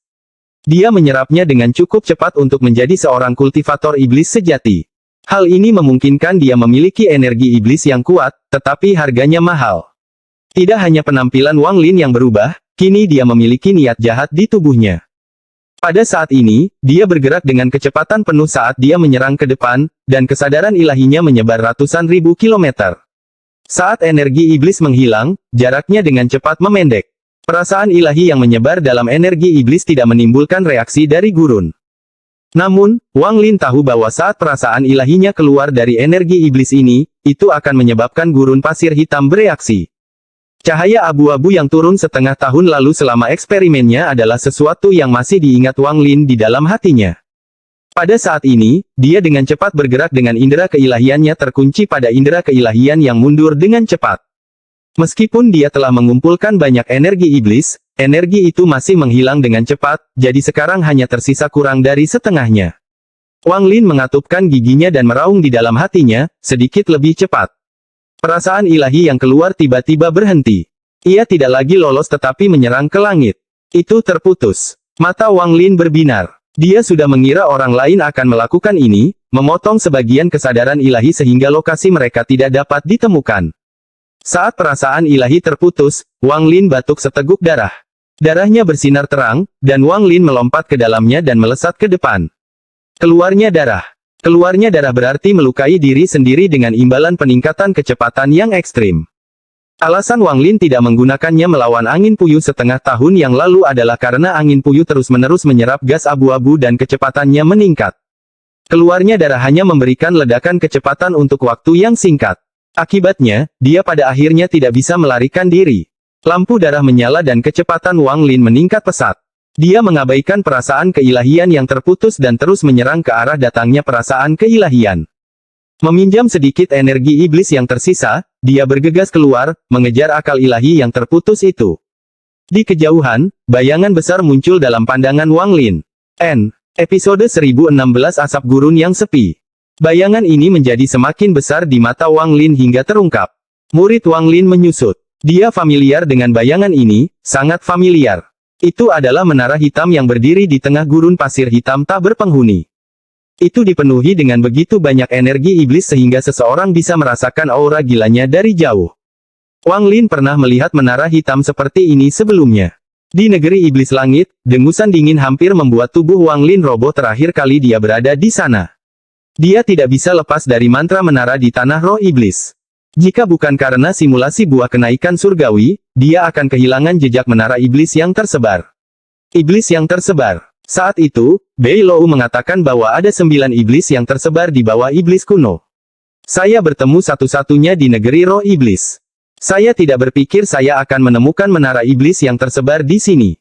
S1: Dia menyerapnya dengan cukup cepat untuk menjadi seorang kultivator iblis sejati. Hal ini memungkinkan dia memiliki energi iblis yang kuat, tetapi harganya mahal. Tidak hanya penampilan Wang Lin yang berubah, kini dia memiliki niat jahat di tubuhnya. Pada saat ini, dia bergerak dengan kecepatan penuh saat dia menyerang ke depan, dan kesadaran ilahinya menyebar ratusan ribu kilometer. Saat energi iblis menghilang, jaraknya dengan cepat memendek. Perasaan ilahi yang menyebar dalam energi iblis tidak menimbulkan reaksi dari gurun. Namun, Wang Lin tahu bahwa saat perasaan ilahinya keluar dari energi iblis ini, itu akan menyebabkan gurun pasir hitam bereaksi. Cahaya abu-abu yang turun setengah tahun lalu selama eksperimennya adalah sesuatu yang masih diingat Wang Lin di dalam hatinya. Pada saat ini, dia dengan cepat bergerak dengan indera keilahiannya terkunci pada indera keilahian yang mundur dengan cepat. Meskipun dia telah mengumpulkan banyak energi iblis, energi itu masih menghilang dengan cepat, jadi sekarang hanya tersisa kurang dari setengahnya. Wang Lin mengatupkan giginya dan meraung di dalam hatinya, sedikit lebih cepat. Perasaan ilahi yang keluar tiba-tiba berhenti. Ia tidak lagi lolos tetapi menyerang ke langit. Itu terputus. Mata Wang Lin berbinar. Dia sudah mengira orang lain akan melakukan ini, memotong sebagian kesadaran ilahi sehingga lokasi mereka tidak dapat ditemukan. Saat perasaan ilahi terputus, Wang Lin batuk seteguk darah. Darahnya bersinar terang, dan Wang Lin melompat ke dalamnya dan melesat ke depan. Keluarnya darah. Keluarnya darah berarti melukai diri sendiri dengan imbalan peningkatan kecepatan yang ekstrim. Alasan Wang Lin tidak menggunakannya melawan angin puyuh setengah tahun yang lalu adalah karena angin puyuh terus-menerus menyerap gas abu-abu dan kecepatannya meningkat. Keluarnya darah hanya memberikan ledakan kecepatan untuk waktu yang singkat. Akibatnya, dia pada akhirnya tidak bisa melarikan diri. Lampu darah menyala dan kecepatan Wang Lin meningkat pesat. Dia mengabaikan perasaan keilahian yang terputus dan terus menyerang ke arah datangnya perasaan keilahian. Meminjam sedikit energi iblis yang tersisa, dia bergegas keluar, mengejar akal ilahi yang terputus itu. Di kejauhan, bayangan besar muncul dalam pandangan Wang Lin. Episode 1016 Asap Gurun yang Sepi. Bayangan ini menjadi semakin besar di mata Wang Lin hingga terungkap. Murid Wang Lin menyusut. Dia familiar dengan bayangan ini, sangat familiar. Itu adalah menara hitam yang berdiri di tengah gurun pasir hitam tak berpenghuni. Itu dipenuhi dengan begitu banyak energi iblis sehingga seseorang bisa merasakan aura gilanya dari jauh. Wang Lin pernah melihat menara hitam seperti ini sebelumnya. Di negeri iblis langit, dengusan dingin hampir membuat tubuh Wang Lin roboh terakhir kali dia berada di sana. Dia tidak bisa lepas dari mantra menara di tanah roh iblis. Jika bukan karena simulasi buah kenaikan surgawi, dia akan kehilangan jejak menara iblis yang tersebar. Iblis yang tersebar. Saat itu, Bei Lou mengatakan bahwa ada 9 iblis yang tersebar di bawah iblis kuno. Saya bertemu satu-satunya di negeri roh iblis. Saya tidak berpikir saya akan menemukan menara iblis yang tersebar di sini.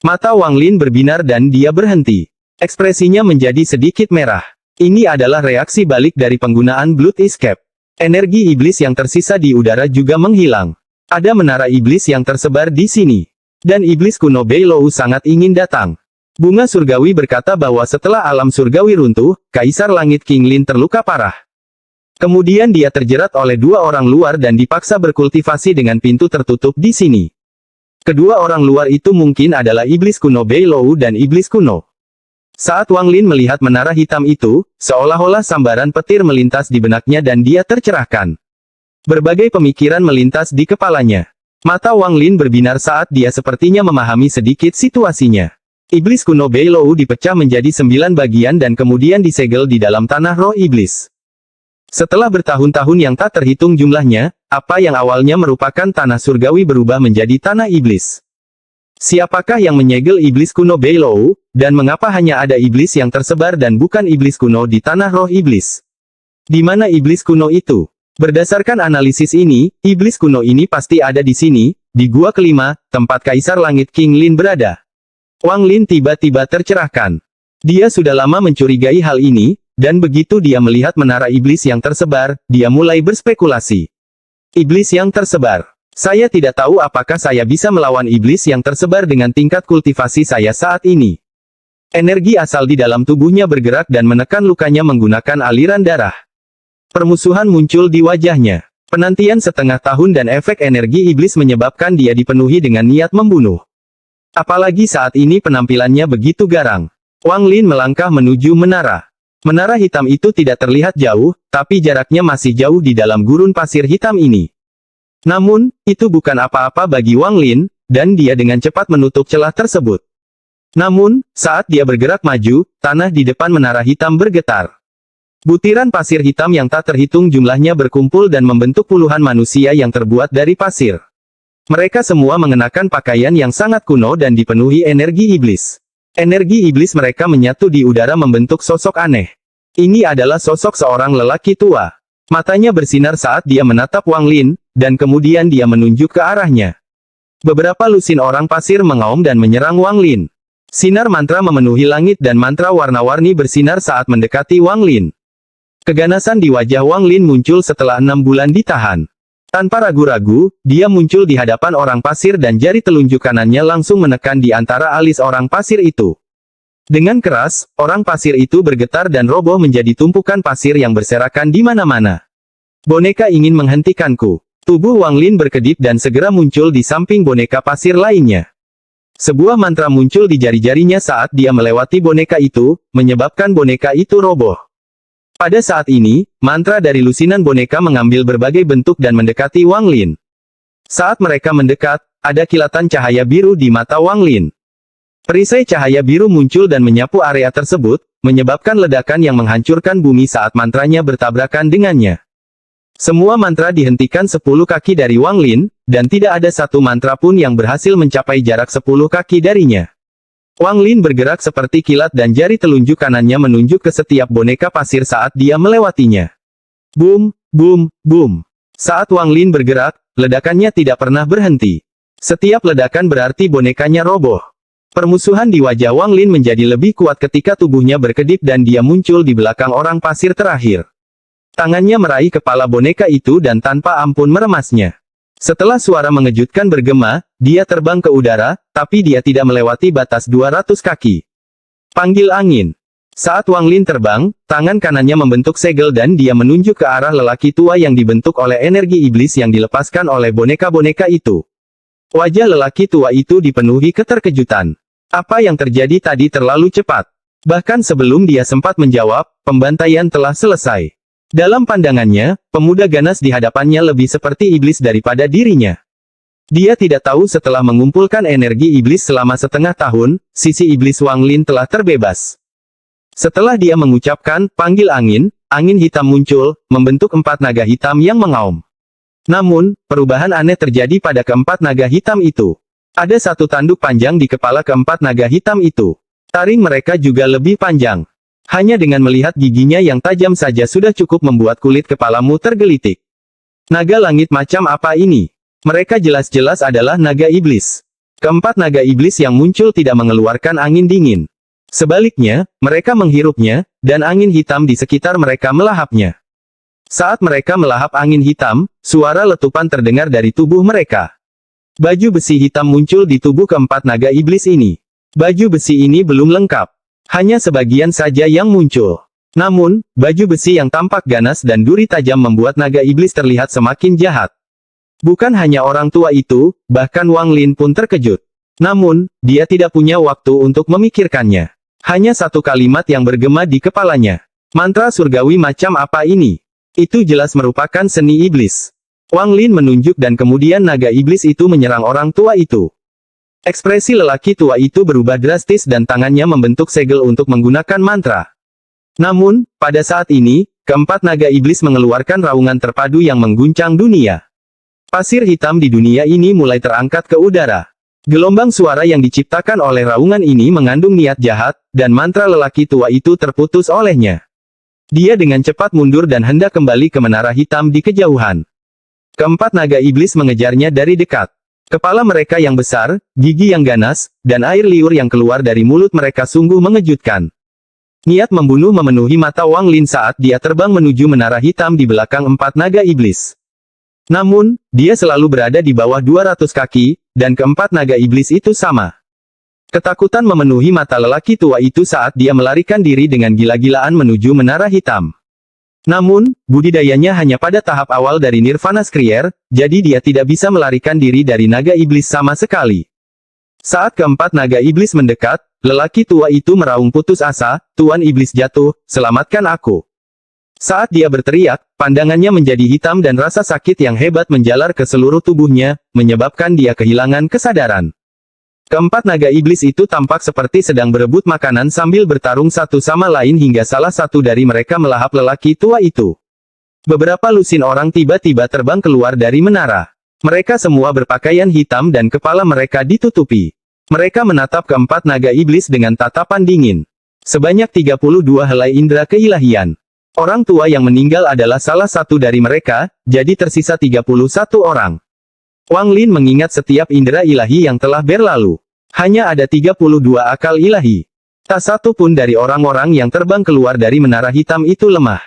S1: Mata Wang Lin berbinar dan dia berhenti. Ekspresinya menjadi sedikit merah. Ini adalah reaksi balik dari penggunaan Blood Escape. Energi iblis yang tersisa di udara juga menghilang. Ada menara iblis yang tersebar di sini. Dan iblis kuno Bei Lou sangat ingin datang. Bunga surgawi berkata bahwa setelah alam surgawi runtuh, Kaisar Langit King Lin terluka parah. Kemudian dia terjerat oleh 2 orang luar dan dipaksa berkultivasi dengan pintu tertutup di sini. Kedua orang luar itu mungkin adalah iblis kuno Bei Lou dan iblis kuno. Saat Wang Lin melihat menara hitam itu, seolah-olah sambaran petir melintas di benaknya dan dia tercerahkan. Berbagai pemikiran melintas di kepalanya. Mata Wang Lin berbinar saat dia sepertinya memahami sedikit situasinya. Iblis kuno Bei Lou dipecah menjadi 9 bagian dan kemudian disegel di dalam tanah roh iblis. Setelah bertahun-tahun yang tak terhitung jumlahnya, apa yang awalnya merupakan tanah surgawi berubah menjadi tanah iblis. Siapakah yang menyegel iblis kuno Bei Lou, dan mengapa hanya ada iblis yang tersebar dan bukan iblis kuno di tanah roh iblis? Di mana iblis kuno itu? Berdasarkan analisis ini, iblis kuno ini pasti ada di sini, di gua kelima, tempat Kaisar Langit King Lin berada. Wang Lin tiba-tiba tercerahkan. Dia sudah lama mencurigai hal ini, dan begitu dia melihat menara iblis yang tersebar, dia mulai berspekulasi. Iblis yang tersebar. Saya tidak tahu apakah saya bisa melawan iblis yang tersebar dengan tingkat kultivasi saya saat ini. Energi asal di dalam tubuhnya bergerak dan menekan lukanya menggunakan aliran darah. Permusuhan muncul di wajahnya. Penantian setengah tahun dan efek energi iblis menyebabkan dia dipenuhi dengan niat membunuh. Apalagi saat ini penampilannya begitu garang. Wang Lin melangkah menuju menara. Menara hitam itu tidak terlihat jauh, tapi jaraknya masih jauh di dalam gurun pasir hitam ini. Namun, itu bukan apa-apa bagi Wang Lin, dan dia dengan cepat menutup celah tersebut. Namun, saat dia bergerak maju, tanah di depan menara hitam bergetar. Butiran pasir hitam yang tak terhitung jumlahnya berkumpul dan membentuk puluhan manusia yang terbuat dari pasir. Mereka semua mengenakan pakaian yang sangat kuno dan dipenuhi energi iblis. Energi iblis mereka menyatu di udara membentuk sosok aneh. Ini adalah sosok seorang lelaki tua. Matanya bersinar saat dia menatap Wang Lin, dan kemudian dia menunjuk ke arahnya. Beberapa lusin orang pasir mengaum dan menyerang Wang Lin. Sinar mantra memenuhi langit dan mantra warna-warni bersinar saat mendekati Wang Lin. Keganasan di wajah Wang Lin muncul setelah 6 bulan ditahan. Tanpa ragu-ragu, dia muncul di hadapan orang pasir dan jari telunjuk kanannya langsung menekan di antara alis orang pasir itu. Dengan keras, orang pasir itu bergetar dan roboh menjadi tumpukan pasir yang berserakan di mana-mana. Boneka ingin menghentikanku. Tubuh Wang Lin berkedip dan segera muncul di samping boneka pasir lainnya. Sebuah mantra muncul di jari-jarinya saat dia melewati boneka itu, menyebabkan boneka itu roboh. Pada saat ini, mantra dari lusinan boneka mengambil berbagai bentuk dan mendekati Wang Lin. Saat mereka mendekat, ada kilatan cahaya biru di mata Wang Lin. Perisai cahaya biru muncul dan menyapu area tersebut, menyebabkan ledakan yang menghancurkan bumi saat mantranya bertabrakan dengannya. Semua mantra dihentikan 10 kaki dari Wang Lin, dan tidak ada satu mantra pun yang berhasil mencapai jarak 10 kaki darinya. Wang Lin bergerak seperti kilat dan jari telunjuk kanannya menunjuk ke setiap boneka pasir saat dia melewatinya. Boom, boom, boom. Saat Wang Lin bergerak, ledakannya tidak pernah berhenti. Setiap ledakan berarti bonekanya roboh. Permusuhan di wajah Wang Lin menjadi lebih kuat ketika tubuhnya berkedip dan dia muncul di belakang orang pasir terakhir. Tangannya meraih kepala boneka itu dan tanpa ampun meremasnya. Setelah suara mengejutkan bergema, dia terbang ke udara, tapi dia tidak melewati batas 200 kaki. Panggil angin. Saat Wang Lin terbang, tangan kanannya membentuk segel dan dia menunjuk ke arah lelaki tua yang dibentuk oleh energi iblis yang dilepaskan oleh boneka-boneka itu. Wajah lelaki tua itu dipenuhi keterkejutan. Apa yang terjadi tadi terlalu cepat. Bahkan sebelum dia sempat menjawab, pembantaian telah selesai. Dalam pandangannya, pemuda ganas di hadapannya lebih seperti iblis daripada dirinya. Dia tidak tahu setelah mengumpulkan energi iblis selama setengah tahun, sisi iblis Wang Lin telah terbebas. Setelah dia mengucapkan, panggil angin, angin hitam muncul, membentuk 4 naga hitam yang mengaum. Namun, perubahan aneh terjadi pada keempat naga hitam itu. Ada satu tanduk panjang di kepala keempat naga hitam itu. Taring mereka juga lebih panjang. Hanya dengan melihat giginya yang tajam saja sudah cukup membuat kulit kepalamu tergelitik. Naga langit macam apa ini? Mereka jelas-jelas adalah naga iblis. Keempat naga iblis yang muncul tidak mengeluarkan angin dingin. Sebaliknya, mereka menghirupnya, dan angin hitam di sekitar mereka melahapnya. Saat mereka melahap angin hitam, suara letupan terdengar dari tubuh mereka. Baju besi hitam muncul di tubuh keempat naga iblis ini. Baju besi ini belum lengkap. Hanya sebagian saja yang muncul. Namun, baju besi yang tampak ganas dan duri tajam membuat naga iblis terlihat semakin jahat. Bukan hanya orang tua itu, bahkan Wang Lin pun terkejut. Namun, dia tidak punya waktu untuk memikirkannya. Hanya satu kalimat yang bergema di kepalanya. Mantra surgawi macam apa ini? Itu jelas merupakan seni iblis. Wang Lin menunjuk dan kemudian naga iblis itu menyerang orang tua itu. Ekspresi lelaki tua itu berubah drastis dan tangannya membentuk segel untuk menggunakan mantra. Namun, pada saat ini, keempat naga iblis mengeluarkan raungan terpadu yang mengguncang dunia. Pasir hitam di dunia ini mulai terangkat ke udara. Gelombang suara yang diciptakan oleh raungan ini mengandung niat jahat, dan mantra lelaki tua itu terputus olehnya. Dia dengan cepat mundur dan hendak kembali ke menara hitam di kejauhan. Keempat naga iblis mengejarnya dari dekat. Kepala mereka yang besar, gigi yang ganas, dan air liur yang keluar dari mulut mereka sungguh mengejutkan. Niat membunuh memenuhi mata Wang Lin saat dia terbang menuju menara hitam di belakang empat naga iblis. Namun, dia selalu berada di bawah 200 kaki, dan keempat naga iblis itu sama. Ketakutan memenuhi mata lelaki tua itu saat dia melarikan diri dengan gila-gilaan menuju menara hitam. Namun, budidayanya hanya pada tahap awal dari Nirvana Skrier, jadi dia tidak bisa melarikan diri dari naga iblis sama sekali. Saat keempat naga iblis mendekat, lelaki tua itu meraung putus asa, Tuan Iblis jatuh, selamatkan aku. Saat dia berteriak, pandangannya menjadi hitam dan rasa sakit yang hebat menjalar ke seluruh tubuhnya, menyebabkan dia kehilangan kesadaran. Keempat naga iblis itu tampak seperti sedang berebut makanan sambil bertarung satu sama lain hingga salah satu dari mereka melahap lelaki tua itu. Beberapa lusin orang tiba-tiba terbang keluar dari menara. Mereka semua berpakaian hitam dan kepala mereka ditutupi. Mereka menatap keempat naga iblis dengan tatapan dingin. Sebanyak 32 helai indera keilahian. Orang tua yang meninggal adalah salah satu dari mereka, jadi tersisa 31 orang. Wang Lin mengingat setiap indera ilahi yang telah berlalu. Hanya ada 32 akal ilahi. Tak satu pun dari orang-orang yang terbang keluar dari menara hitam itu lemah.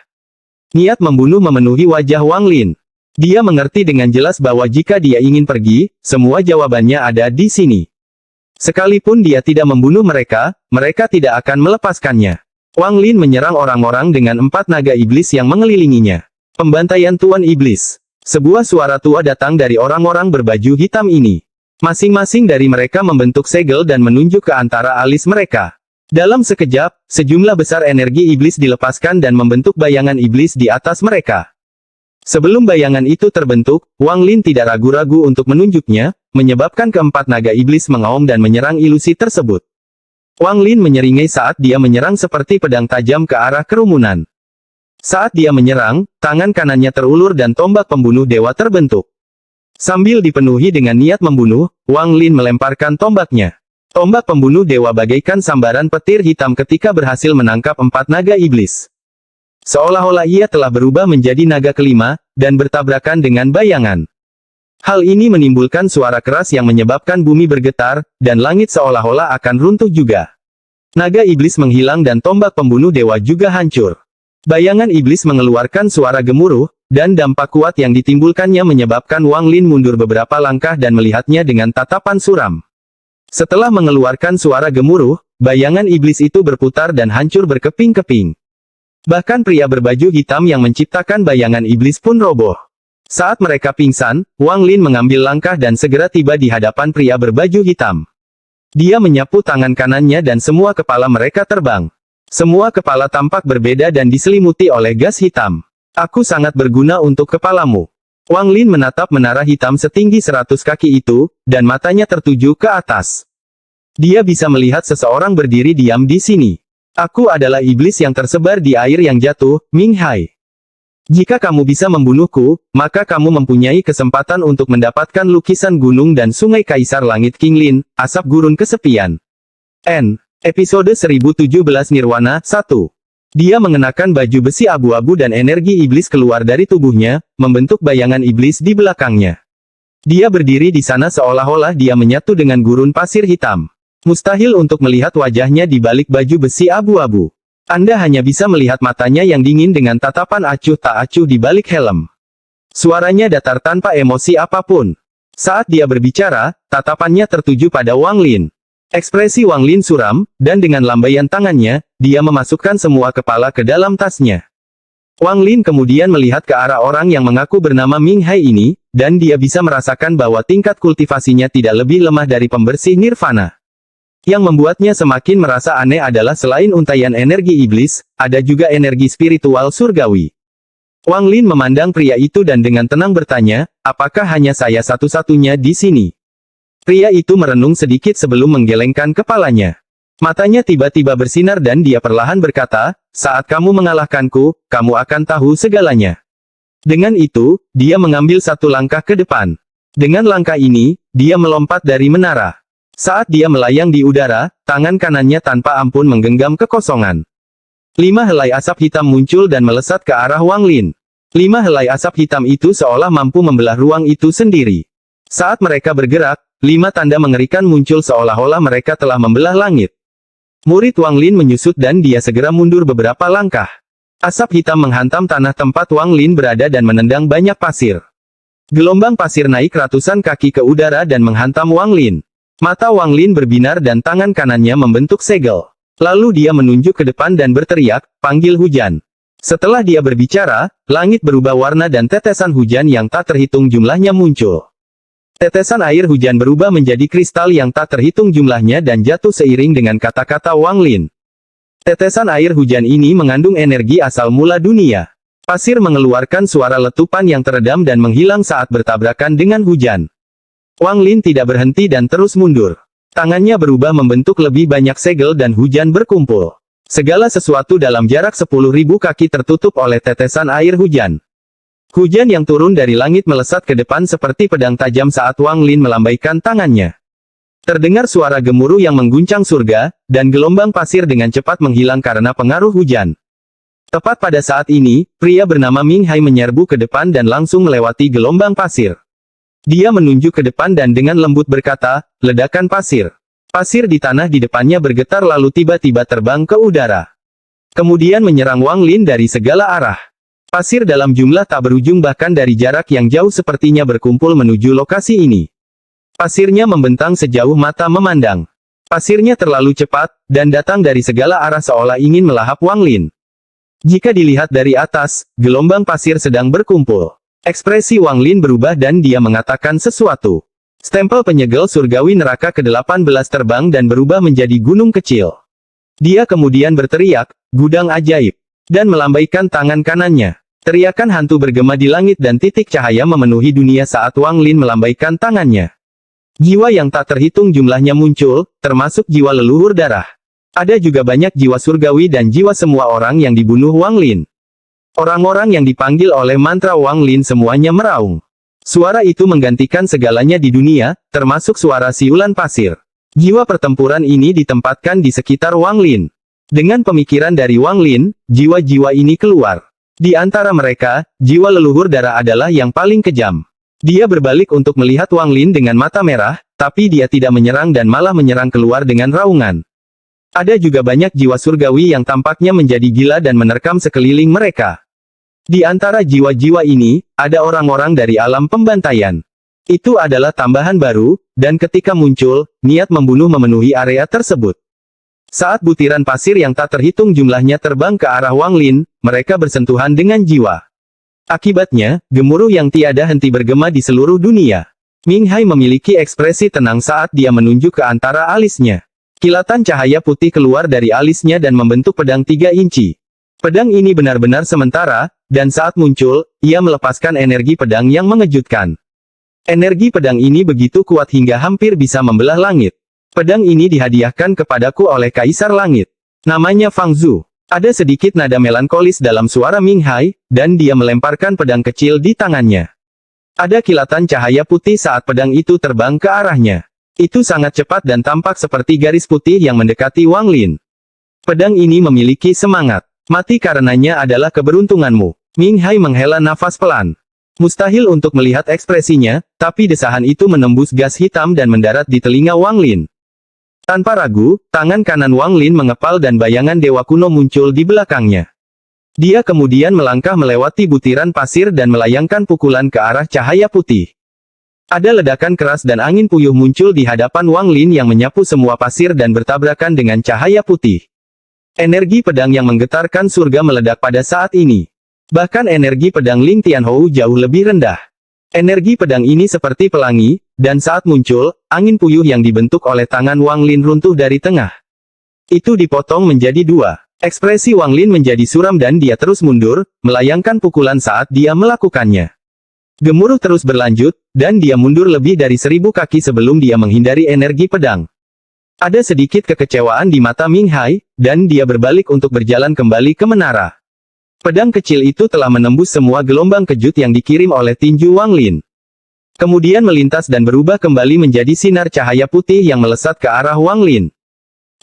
S1: Niat membunuh memenuhi wajah Wang Lin. Dia mengerti dengan jelas bahwa jika dia ingin pergi, semua jawabannya ada di sini. Sekalipun dia tidak membunuh mereka, mereka tidak akan melepaskannya. Wang Lin menyerang orang-orang dengan 4 naga iblis yang mengelilinginya. Pembantaian Tuan Iblis. Sebuah suara tua datang dari orang-orang berbaju hitam ini. Masing-masing dari mereka membentuk segel dan menunjuk ke antara alis mereka. Dalam sekejap, sejumlah besar energi iblis dilepaskan dan membentuk bayangan iblis di atas mereka. Sebelum bayangan itu terbentuk, Wang Lin tidak ragu-ragu untuk menunjuknya, menyebabkan keempat naga iblis mengaum dan menyerang ilusi tersebut. Wang Lin menyeringai saat dia menyerang seperti pedang tajam ke arah kerumunan. Saat dia menyerang, tangan kanannya terulur dan tombak pembunuh dewa terbentuk. Sambil dipenuhi dengan niat membunuh, Wang Lin melemparkan tombaknya. Tombak pembunuh dewa bagaikan sambaran petir hitam ketika berhasil menangkap 4 naga iblis. Seolah-olah ia telah berubah menjadi naga kelima, dan bertabrakan dengan bayangan. Hal ini menimbulkan suara keras yang menyebabkan bumi bergetar, dan langit seolah-olah akan runtuh juga. Naga iblis menghilang dan tombak pembunuh dewa juga hancur. Bayangan iblis mengeluarkan suara gemuruh, dan dampak kuat yang ditimbulkannya menyebabkan Wang Lin mundur beberapa langkah dan melihatnya dengan tatapan suram. Setelah mengeluarkan suara gemuruh, bayangan iblis itu berputar dan hancur berkeping-keping. Bahkan pria berbaju hitam yang menciptakan bayangan iblis pun roboh. Saat mereka pingsan, Wang Lin mengambil langkah dan segera tiba di hadapan pria berbaju hitam. Dia menyapu tangan kanannya dan semua kepala mereka terbang. Semua kepala tampak berbeda dan diselimuti oleh gas hitam. Aku sangat berguna untuk kepalamu. Wang Lin menatap menara hitam setinggi 100 kaki itu, dan matanya tertuju ke atas. Dia bisa melihat seseorang berdiri diam di sini. Aku adalah iblis yang tersebar di air yang jatuh, Ming Hai. Jika kamu bisa membunuhku, maka kamu mempunyai kesempatan untuk mendapatkan lukisan gunung dan sungai Kaisar Langit King Lin, asap gurun kesepian. Episode 1017 Nirwana 1. Dia mengenakan baju besi abu-abu dan energi iblis keluar dari tubuhnya, membentuk bayangan iblis di belakangnya. Dia berdiri di sana seolah-olah dia menyatu dengan gurun pasir hitam. Mustahil untuk melihat wajahnya di balik baju besi abu-abu. Anda hanya bisa melihat matanya yang dingin dengan tatapan acuh tak acuh di balik helm. Suaranya datar tanpa emosi apapun. Saat dia berbicara, tatapannya tertuju pada Wang Lin. Ekspresi Wang Lin suram, dan dengan lambaian tangannya, dia memasukkan semua kepala ke dalam tasnya. Wang Lin kemudian melihat ke arah orang yang mengaku bernama Ming Hai ini, dan dia bisa merasakan bahwa tingkat kultivasinya tidak lebih lemah dari pembersih nirvana. Yang membuatnya semakin merasa aneh adalah selain untaian energi iblis, ada juga energi spiritual surgawi. Wang Lin memandang pria itu dan dengan tenang bertanya, apakah hanya saya satu-satunya di sini? Pria itu merenung sedikit sebelum menggelengkan kepalanya. Matanya tiba-tiba bersinar dan dia perlahan berkata, saat kamu mengalahkanku, kamu akan tahu segalanya. Dengan itu, dia mengambil satu langkah ke depan. Dengan langkah ini, dia melompat dari menara. Saat dia melayang di udara, tangan kanannya tanpa ampun menggenggam kekosongan. 5 helai asap hitam muncul dan melesat ke arah Wang Lin. 5 helai asap hitam itu seolah mampu membelah ruang itu sendiri. Saat mereka bergerak, 5 tanda mengerikan muncul seolah-olah mereka telah membelah langit. Murid Wang Lin menyusut dan dia segera mundur beberapa langkah. Asap hitam menghantam tanah tempat Wang Lin berada dan menendang banyak pasir. Gelombang pasir naik ratusan kaki ke udara dan menghantam Wang Lin. Mata Wang Lin berbinar dan tangan kanannya membentuk segel. Lalu dia menunjuk ke depan dan berteriak, panggil hujan. Setelah dia berbicara, langit berubah warna dan tetesan hujan yang tak terhitung jumlahnya muncul. Tetesan air hujan berubah menjadi kristal yang tak terhitung jumlahnya dan jatuh seiring dengan kata-kata Wang Lin. Tetesan air hujan ini mengandung energi asal mula dunia. Pasir mengeluarkan suara letupan yang teredam dan menghilang saat bertabrakan dengan hujan. Wang Lin tidak berhenti dan terus mundur. Tangannya berubah membentuk lebih banyak segel dan hujan berkumpul. Segala sesuatu dalam jarak 10.000 kaki tertutup oleh tetesan air hujan. Hujan yang turun dari langit melesat ke depan seperti pedang tajam saat Wang Lin melambaikan tangannya. Terdengar suara gemuruh yang mengguncang surga, dan gelombang pasir dengan cepat menghilang karena pengaruh hujan. Tepat pada saat ini, pria bernama Ming Hai menyerbu ke depan dan langsung melewati gelombang pasir. Dia menunjuk ke depan dan dengan lembut berkata, ledakan pasir. Pasir di tanah di depannya bergetar lalu tiba-tiba terbang ke udara. Kemudian menyerang Wang Lin dari segala arah. Pasir dalam jumlah tak berujung bahkan dari jarak yang jauh sepertinya berkumpul menuju lokasi ini. Pasirnya membentang sejauh mata memandang. Pasirnya terlalu cepat, dan datang dari segala arah seolah ingin melahap Wang Lin. Jika dilihat dari atas, gelombang pasir sedang berkumpul. Ekspresi Wang Lin berubah dan dia mengatakan sesuatu. Stempel penyegel surgawi neraka ke-18 terbang dan berubah menjadi gunung kecil. Dia kemudian berteriak, gudang ajaib, dan melambaikan tangan kanannya. Teriakan hantu bergema di langit dan titik cahaya memenuhi dunia saat Wang Lin melambaikan tangannya. Jiwa yang tak terhitung jumlahnya muncul, termasuk jiwa leluhur darah. Ada juga banyak jiwa surgawi dan jiwa semua orang yang dibunuh Wang Lin. Orang-orang yang dipanggil oleh mantra Wang Lin semuanya meraung. Suara itu menggantikan segalanya di dunia, termasuk suara siulan pasir. Jiwa pertempuran ini ditempatkan di sekitar Wang Lin. Dengan pemikiran dari Wang Lin, jiwa-jiwa ini keluar. Di antara mereka, jiwa leluhur darah adalah yang paling kejam. Dia berbalik untuk melihat Wang Lin dengan mata merah, tapi dia tidak menyerang dan malah menyerang keluar dengan raungan. Ada juga banyak jiwa surgawi yang tampaknya menjadi gila dan menerkam sekeliling mereka. Di antara jiwa-jiwa ini, ada orang-orang dari alam pembantaian. Itu adalah tambahan baru, dan ketika muncul, niat membunuh memenuhi area tersebut. Saat butiran pasir yang tak terhitung jumlahnya terbang ke arah Wang Lin, mereka bersentuhan dengan jiwa. Akibatnya, gemuruh yang tiada henti bergema di seluruh dunia. Ming Hai memiliki ekspresi tenang saat dia menunjuk ke antara alisnya. Kilatan cahaya putih keluar dari alisnya dan membentuk pedang 3 inci. Pedang ini benar-benar sementara, dan saat muncul, ia melepaskan energi pedang yang mengejutkan. Energi pedang ini begitu kuat hingga hampir bisa membelah langit. Pedang ini dihadiahkan kepadaku oleh Kaisar Langit. Namanya Fang Zhu. Ada sedikit nada melankolis dalam suara Ming Hai, dan dia melemparkan pedang kecil di tangannya. Ada kilatan cahaya putih saat pedang itu terbang ke arahnya. Itu sangat cepat dan tampak seperti garis putih yang mendekati Wang Lin. Pedang ini memiliki semangat. Mati karenanya adalah keberuntunganmu. Ming Hai menghela nafas pelan. Mustahil untuk melihat ekspresinya, tapi desahan itu menembus gas hitam dan mendarat di telinga Wang Lin. Tanpa ragu, tangan kanan Wang Lin mengepal dan bayangan dewa kuno muncul di belakangnya. Dia kemudian melangkah melewati butiran pasir dan melayangkan pukulan ke arah cahaya putih. Ada ledakan keras dan angin puyuh muncul di hadapan Wang Lin yang menyapu semua pasir dan bertabrakan dengan cahaya putih. Energi pedang yang menggetarkan surga meledak pada saat ini. Bahkan energi pedang Ling Tianhou jauh lebih rendah. Energi pedang ini seperti pelangi, dan saat muncul, angin puyuh yang dibentuk oleh tangan Wang Lin runtuh dari tengah. Itu dipotong menjadi 2. Ekspresi Wang Lin menjadi suram dan dia terus mundur, melayangkan pukulan saat dia melakukannya. Gemuruh terus berlanjut, dan dia mundur lebih dari 1000 kaki sebelum dia menghindari energi pedang. Ada sedikit kekecewaan di mata Ming Hai, dan dia berbalik untuk berjalan kembali ke menara. Pedang kecil itu telah menembus semua gelombang kejut yang dikirim oleh tinju Wang Lin. Kemudian melintas dan berubah kembali menjadi sinar cahaya putih yang melesat ke arah Wang Lin.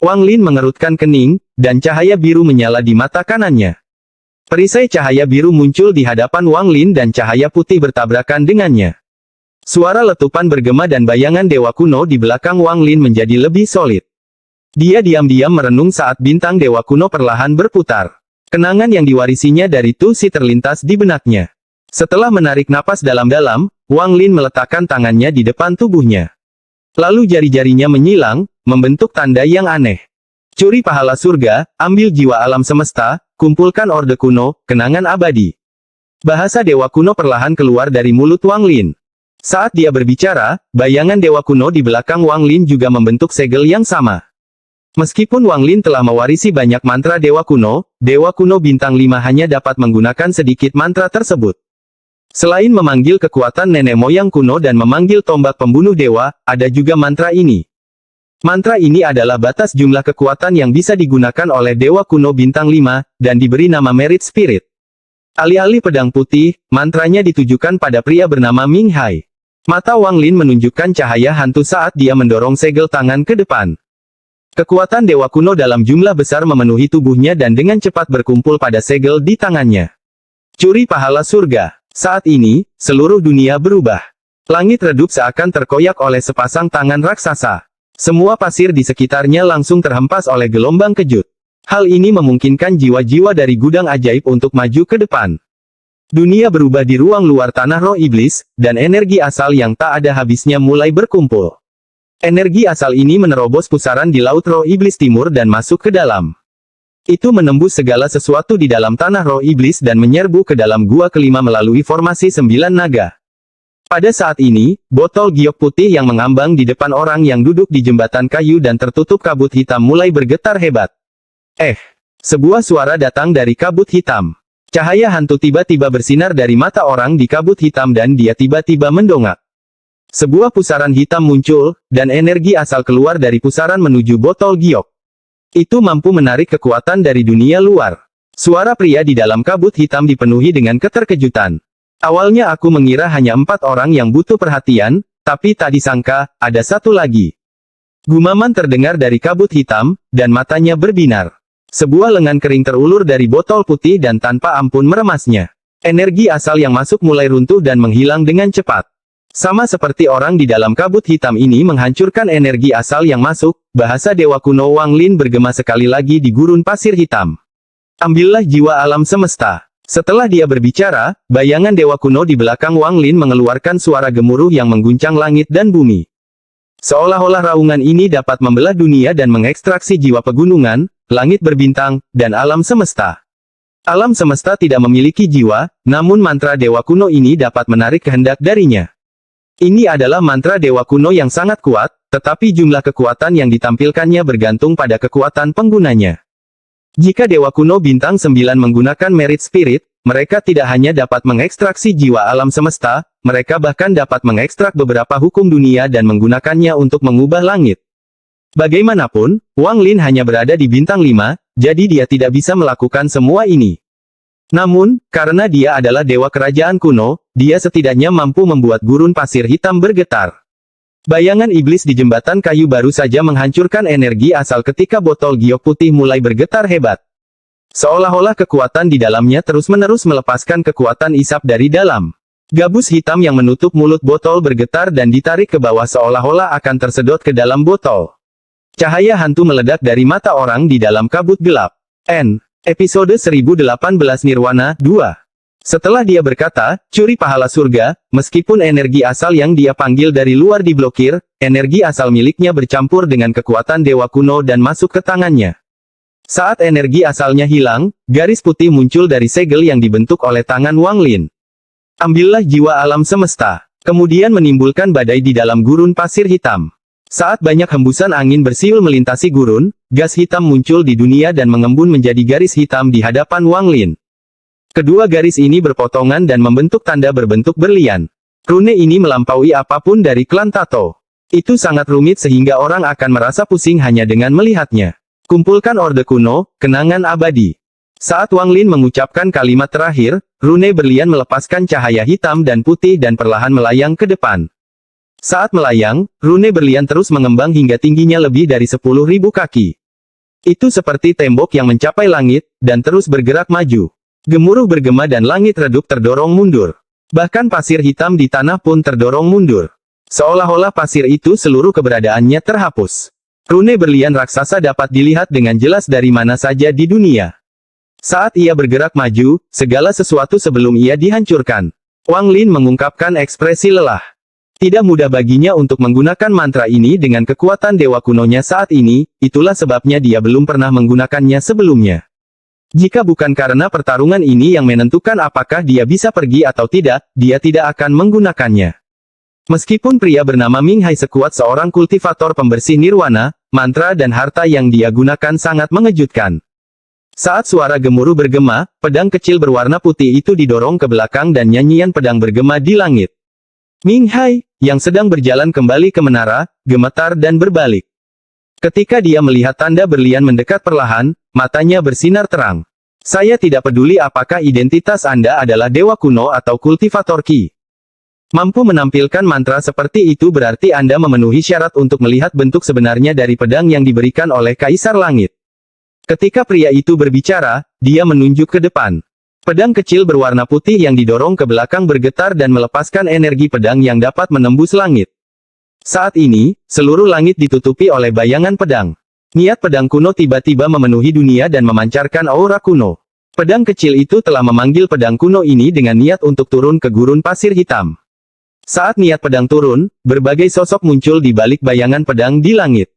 S1: Wang Lin mengerutkan kening, dan cahaya biru menyala di mata kanannya. Perisai cahaya biru muncul di hadapan Wang Lin dan cahaya putih bertabrakan dengannya. Suara letupan bergema dan bayangan dewa kuno di belakang Wang Lin menjadi lebih solid. Dia diam-diam merenung saat bintang dewa kuno perlahan berputar. Kenangan yang diwarisinya dari Tu Si terlintas di benaknya. Setelah menarik napas dalam-dalam, Wang Lin meletakkan tangannya di depan tubuhnya. Lalu jari-jarinya menyilang, membentuk tanda yang aneh. Curi pahala surga, ambil jiwa alam semesta, kumpulkan orde kuno, kenangan abadi. Bahasa dewa kuno perlahan keluar dari mulut Wang Lin. Saat dia berbicara, bayangan dewa kuno di belakang Wang Lin juga membentuk segel yang sama. Meskipun Wang Lin telah mewarisi banyak mantra dewa kuno bintang 5 hanya dapat menggunakan sedikit mantra tersebut. Selain memanggil kekuatan nenek moyang kuno dan memanggil tombak pembunuh dewa, ada juga mantra ini. Mantra ini adalah batas jumlah kekuatan yang bisa digunakan oleh dewa kuno bintang 5, dan diberi nama Merit Spirit. Alih-alih pedang putih, mantranya ditujukan pada pria bernama Ming Hai. Mata Wang Lin menunjukkan cahaya hantu saat dia mendorong segel tangan ke depan. Kekuatan dewa kuno dalam jumlah besar memenuhi tubuhnya dan dengan cepat berkumpul pada segel di tangannya. Curi pahala surga. Saat ini, seluruh dunia berubah. Langit redup seakan terkoyak oleh sepasang tangan raksasa. Semua pasir di sekitarnya langsung terhempas oleh gelombang kejut. Hal ini memungkinkan jiwa-jiwa dari gudang ajaib untuk maju ke depan. Dunia berubah di ruang luar tanah roh iblis, dan energi asal yang tak ada habisnya mulai berkumpul. Energi asal ini menerobos pusaran di Laut Roh Iblis Timur dan masuk ke dalam. Itu menembus segala sesuatu di dalam tanah roh iblis dan menyerbu ke dalam gua kelima melalui formasi 9 naga. Pada saat ini, botol giok putih yang mengambang di depan orang yang duduk di jembatan kayu dan tertutup kabut hitam mulai bergetar hebat. Sebuah suara datang dari kabut hitam. Cahaya hantu tiba-tiba bersinar dari mata orang di kabut hitam dan dia tiba-tiba mendongak. Sebuah pusaran hitam muncul, dan energi asal keluar dari pusaran menuju botol giok. Itu mampu menarik kekuatan dari dunia luar. Suara pria di dalam kabut hitam dipenuhi dengan keterkejutan. Awalnya aku mengira hanya 4 orang yang butuh perhatian, tapi tak disangka, ada satu lagi. Gumaman terdengar dari kabut hitam, dan matanya berbinar. Sebuah lengan kering terulur dari botol putih dan tanpa ampun meremasnya. Energi asal yang masuk mulai runtuh dan menghilang dengan cepat. Sama seperti orang di dalam kabut hitam ini menghancurkan energi asal yang masuk, bahasa dewa kuno Wang Lin bergema sekali lagi di gurun pasir hitam. Ambillah jiwa alam semesta. Setelah dia berbicara, bayangan dewa kuno di belakang Wang Lin mengeluarkan suara gemuruh yang mengguncang langit dan bumi. Seolah-olah raungan ini dapat membelah dunia dan mengekstraksi jiwa pegunungan, langit berbintang, dan alam semesta. Alam semesta tidak memiliki jiwa, namun mantra dewa kuno ini dapat menarik kehendak darinya. Ini adalah mantra dewa kuno yang sangat kuat, tetapi jumlah kekuatan yang ditampilkannya bergantung pada kekuatan penggunanya. Jika dewa kuno bintang 9 menggunakan merit spirit, mereka tidak hanya dapat mengekstraksi jiwa alam semesta, mereka bahkan dapat mengekstrak beberapa hukum dunia dan menggunakannya untuk mengubah langit. Bagaimanapun, Wang Lin hanya berada di bintang 5, jadi dia tidak bisa melakukan semua ini. Namun, karena dia adalah dewa kerajaan kuno, dia setidaknya mampu membuat gurun pasir hitam bergetar. Bayangan iblis di jembatan kayu baru saja menghancurkan energi asal ketika botol giok putih mulai bergetar hebat. Seolah-olah kekuatan di dalamnya terus-menerus melepaskan kekuatan isap dari dalam. Gabus hitam yang menutup mulut botol bergetar dan ditarik ke bawah seolah-olah akan tersedot ke dalam botol. Cahaya hantu meledak dari mata orang di dalam kabut gelap. Episode 1018 Nirwana 2. Setelah dia berkata, curi pahala surga, meskipun energi asal yang dia panggil dari luar diblokir, energi asal miliknya bercampur dengan kekuatan dewa kuno dan masuk ke tangannya. Saat energi asalnya hilang, garis putih muncul dari segel yang dibentuk oleh tangan Wang Lin. Ambillah jiwa alam semesta. Kemudian menimbulkan badai di dalam gurun pasir hitam. Saat banyak hembusan angin bersiul melintasi gurun, gas hitam muncul di dunia dan mengembun menjadi garis hitam di hadapan Wang Lin. Kedua garis ini berpotongan dan membentuk tanda berbentuk berlian. Rune ini melampaui apapun dari klan Tato. Itu sangat rumit sehingga orang akan merasa pusing hanya dengan melihatnya. Kumpulkan orde kuno, kenangan abadi. Saat Wang Lin mengucapkan kalimat terakhir, rune berlian melepaskan cahaya hitam dan putih dan perlahan melayang ke depan. Saat melayang, rune berlian terus mengembang hingga tingginya lebih dari 10.000 kaki. Itu seperti tembok yang mencapai langit, dan terus bergerak maju. Gemuruh bergema dan langit redup terdorong mundur. Bahkan pasir hitam di tanah pun terdorong mundur. Seolah-olah pasir itu seluruh keberadaannya terhapus. Rune berlian raksasa dapat dilihat dengan jelas dari mana saja di dunia. Saat ia bergerak maju, segala sesuatu sebelum ia dihancurkan. Wang Lin mengungkapkan ekspresi lelah. Tidak mudah baginya untuk menggunakan mantra ini dengan kekuatan dewa kunonya saat ini, itulah sebabnya dia belum pernah menggunakannya sebelumnya. Jika bukan karena pertarungan ini yang menentukan apakah dia bisa pergi atau tidak, dia tidak akan menggunakannya. Meskipun pria bernama Ming Hai sekuat seorang kultivator pembersih nirwana, mantra dan harta yang dia gunakan sangat mengejutkan. Saat suara gemuruh bergema, pedang kecil berwarna putih itu didorong ke belakang dan nyanyian pedang bergema di langit. Ming Hai, yang sedang berjalan kembali ke menara, gemetar dan berbalik. Ketika dia melihat tanda berlian mendekat perlahan, matanya bersinar terang. Saya tidak peduli apakah identitas Anda adalah dewa kuno atau kultivator ki. Mampu menampilkan mantra seperti itu berarti Anda memenuhi syarat untuk melihat bentuk sebenarnya dari pedang yang diberikan oleh Kaisar Langit. Ketika pria itu berbicara, dia menunjuk ke depan. Pedang kecil berwarna putih yang didorong ke belakang bergetar dan melepaskan energi pedang yang dapat menembus langit. Saat ini, seluruh langit ditutupi oleh bayangan pedang. Niat pedang kuno tiba-tiba memenuhi dunia dan memancarkan aura kuno. Pedang kecil itu telah memanggil pedang kuno ini dengan niat untuk turun ke gurun pasir hitam. Saat niat pedang turun, berbagai sosok muncul di balik bayangan pedang di langit.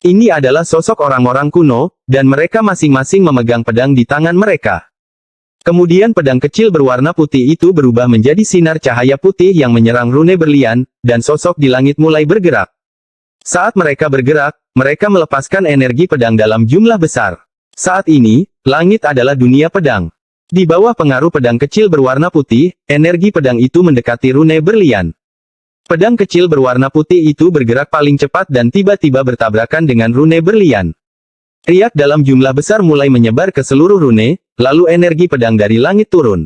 S1: Ini adalah sosok orang-orang kuno, dan mereka masing-masing memegang pedang di tangan mereka. Kemudian pedang kecil berwarna putih itu berubah menjadi sinar cahaya putih yang menyerang rune berlian, dan sosok di langit mulai bergerak. Saat mereka bergerak, mereka melepaskan energi pedang dalam jumlah besar. Saat ini, langit adalah dunia pedang. Di bawah pengaruh pedang kecil berwarna putih, energi pedang itu mendekati rune berlian. Pedang kecil berwarna putih itu bergerak paling cepat dan tiba-tiba bertabrakan dengan rune berlian. Riak dalam jumlah besar mulai menyebar ke seluruh rune, lalu energi pedang dari langit turun.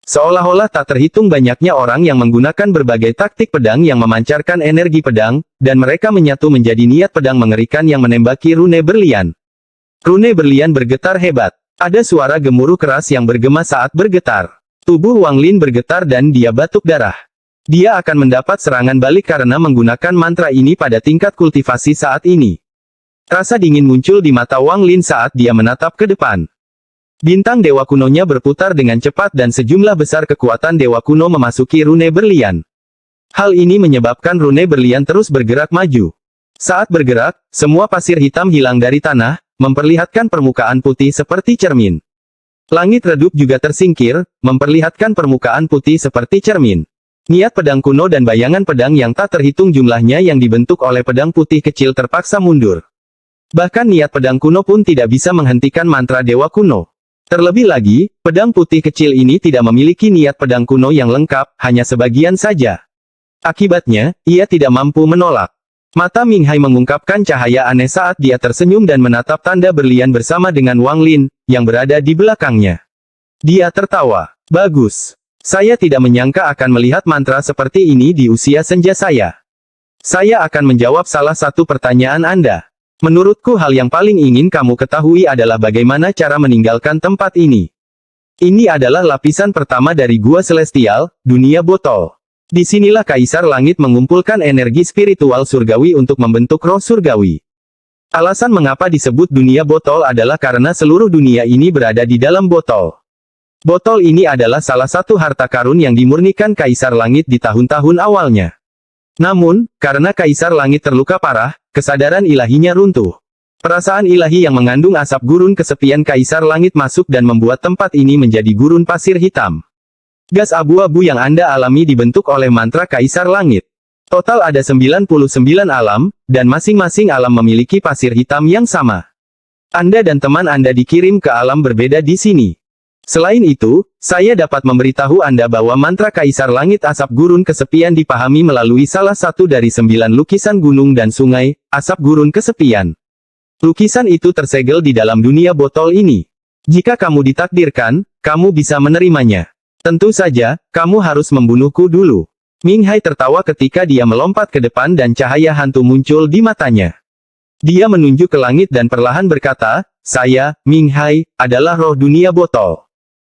S1: Seolah-olah tak terhitung banyaknya orang yang menggunakan berbagai taktik pedang yang memancarkan energi pedang, dan mereka menyatu menjadi niat pedang mengerikan yang menembaki rune berlian. Rune berlian bergetar hebat. Ada suara gemuruh keras yang bergema saat bergetar. Tubuh Wang Lin bergetar dan dia batuk darah. Dia akan mendapat serangan balik karena menggunakan mantra ini pada tingkat kultivasi saat ini. Rasa dingin muncul di mata Wang Lin saat dia menatap ke depan. Bintang dewa kunonya berputar dengan cepat dan sejumlah besar kekuatan dewa kuno memasuki rune berlian. Hal ini menyebabkan rune berlian terus bergerak maju. Saat bergerak, semua pasir hitam hilang dari tanah, memperlihatkan permukaan putih seperti cermin. Langit redup juga tersingkir, memperlihatkan permukaan putih seperti cermin. Niat pedang kuno dan bayangan pedang yang tak terhitung jumlahnya yang dibentuk oleh pedang putih kecil terpaksa mundur. Bahkan niat pedang kuno pun tidak bisa menghentikan mantra dewa kuno. Terlebih lagi, pedang putih kecil ini tidak memiliki niat pedang kuno yang lengkap, hanya sebagian saja. Akibatnya, ia tidak mampu menolak. Mata Ming Hai mengungkapkan cahaya aneh saat dia tersenyum dan menatap tanda berlian bersama dengan Wang Lin, yang berada di belakangnya. Dia tertawa. Bagus. Saya tidak menyangka akan melihat mantra seperti ini di usia senja saya. Saya akan menjawab salah satu pertanyaan Anda. Menurutku hal yang paling ingin kamu ketahui adalah bagaimana cara meninggalkan tempat ini. Ini adalah lapisan pertama dari Gua Celestial, dunia botol. Disinilah Kaisar Langit mengumpulkan energi spiritual surgawi untuk membentuk roh surgawi. Alasan mengapa disebut dunia botol adalah karena seluruh dunia ini berada di dalam botol. Botol ini adalah salah satu harta karun yang dimurnikan Kaisar Langit di tahun-tahun awalnya. Namun, karena Kaisar Langit terluka parah, kesadaran ilahinya runtuh. Perasaan ilahi yang mengandung asap gurun kesepian Kaisar Langit masuk dan membuat tempat ini menjadi gurun pasir hitam. Gas abu-abu yang Anda alami dibentuk oleh mantra Kaisar Langit. Total ada 99 alam, dan masing-masing alam memiliki pasir hitam yang sama. Anda dan teman Anda dikirim ke alam berbeda di sini. Selain itu, saya dapat memberitahu Anda bahwa mantra Kaisar Langit asap gurun kesepian dipahami melalui salah satu dari 9 lukisan gunung dan sungai, asap gurun kesepian. Lukisan itu tersegel di dalam dunia botol ini. Jika kamu ditakdirkan, kamu bisa menerimanya. Tentu saja, kamu harus membunuhku dulu. Ming Hai tertawa ketika dia melompat ke depan dan cahaya hantu muncul di matanya. Dia menunjuk ke langit dan perlahan berkata, saya, Ming Hai, adalah roh dunia botol.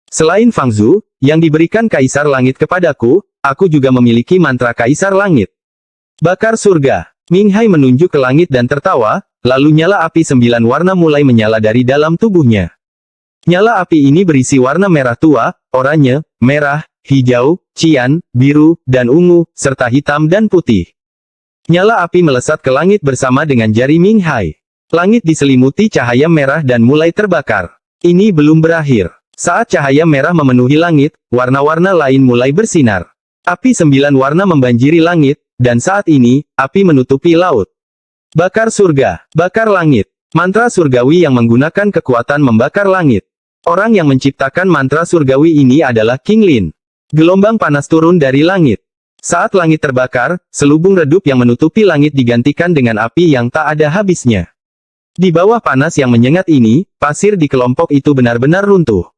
S1: Selain Fang Zhu, yang diberikan Kaisar Langit kepadaku, aku juga memiliki mantra Kaisar Langit. Bakar surga. Ming Hai menunjuk ke langit dan tertawa, lalu nyala api 9 warna mulai menyala dari dalam tubuhnya. Nyala api ini berisi warna merah tua, oranye, merah, hijau, cian, biru, dan ungu, serta hitam dan putih. Nyala api melesat ke langit bersama dengan jari Ming Hai. Langit diselimuti cahaya merah dan mulai terbakar. Ini belum berakhir. Saat cahaya merah memenuhi langit, warna-warna lain mulai bersinar. Api 9 warna membanjiri langit, dan saat ini, api menutupi laut. Bakar surga, bakar langit. Mantra surgawi yang menggunakan kekuatan membakar langit. Orang yang menciptakan mantra surgawi ini adalah King Lin. Gelombang panas turun dari langit. Saat langit terbakar, selubung redup yang menutupi langit digantikan dengan api yang tak ada habisnya. Di bawah panas yang menyengat ini, pasir di kelompok itu benar-benar runtuh.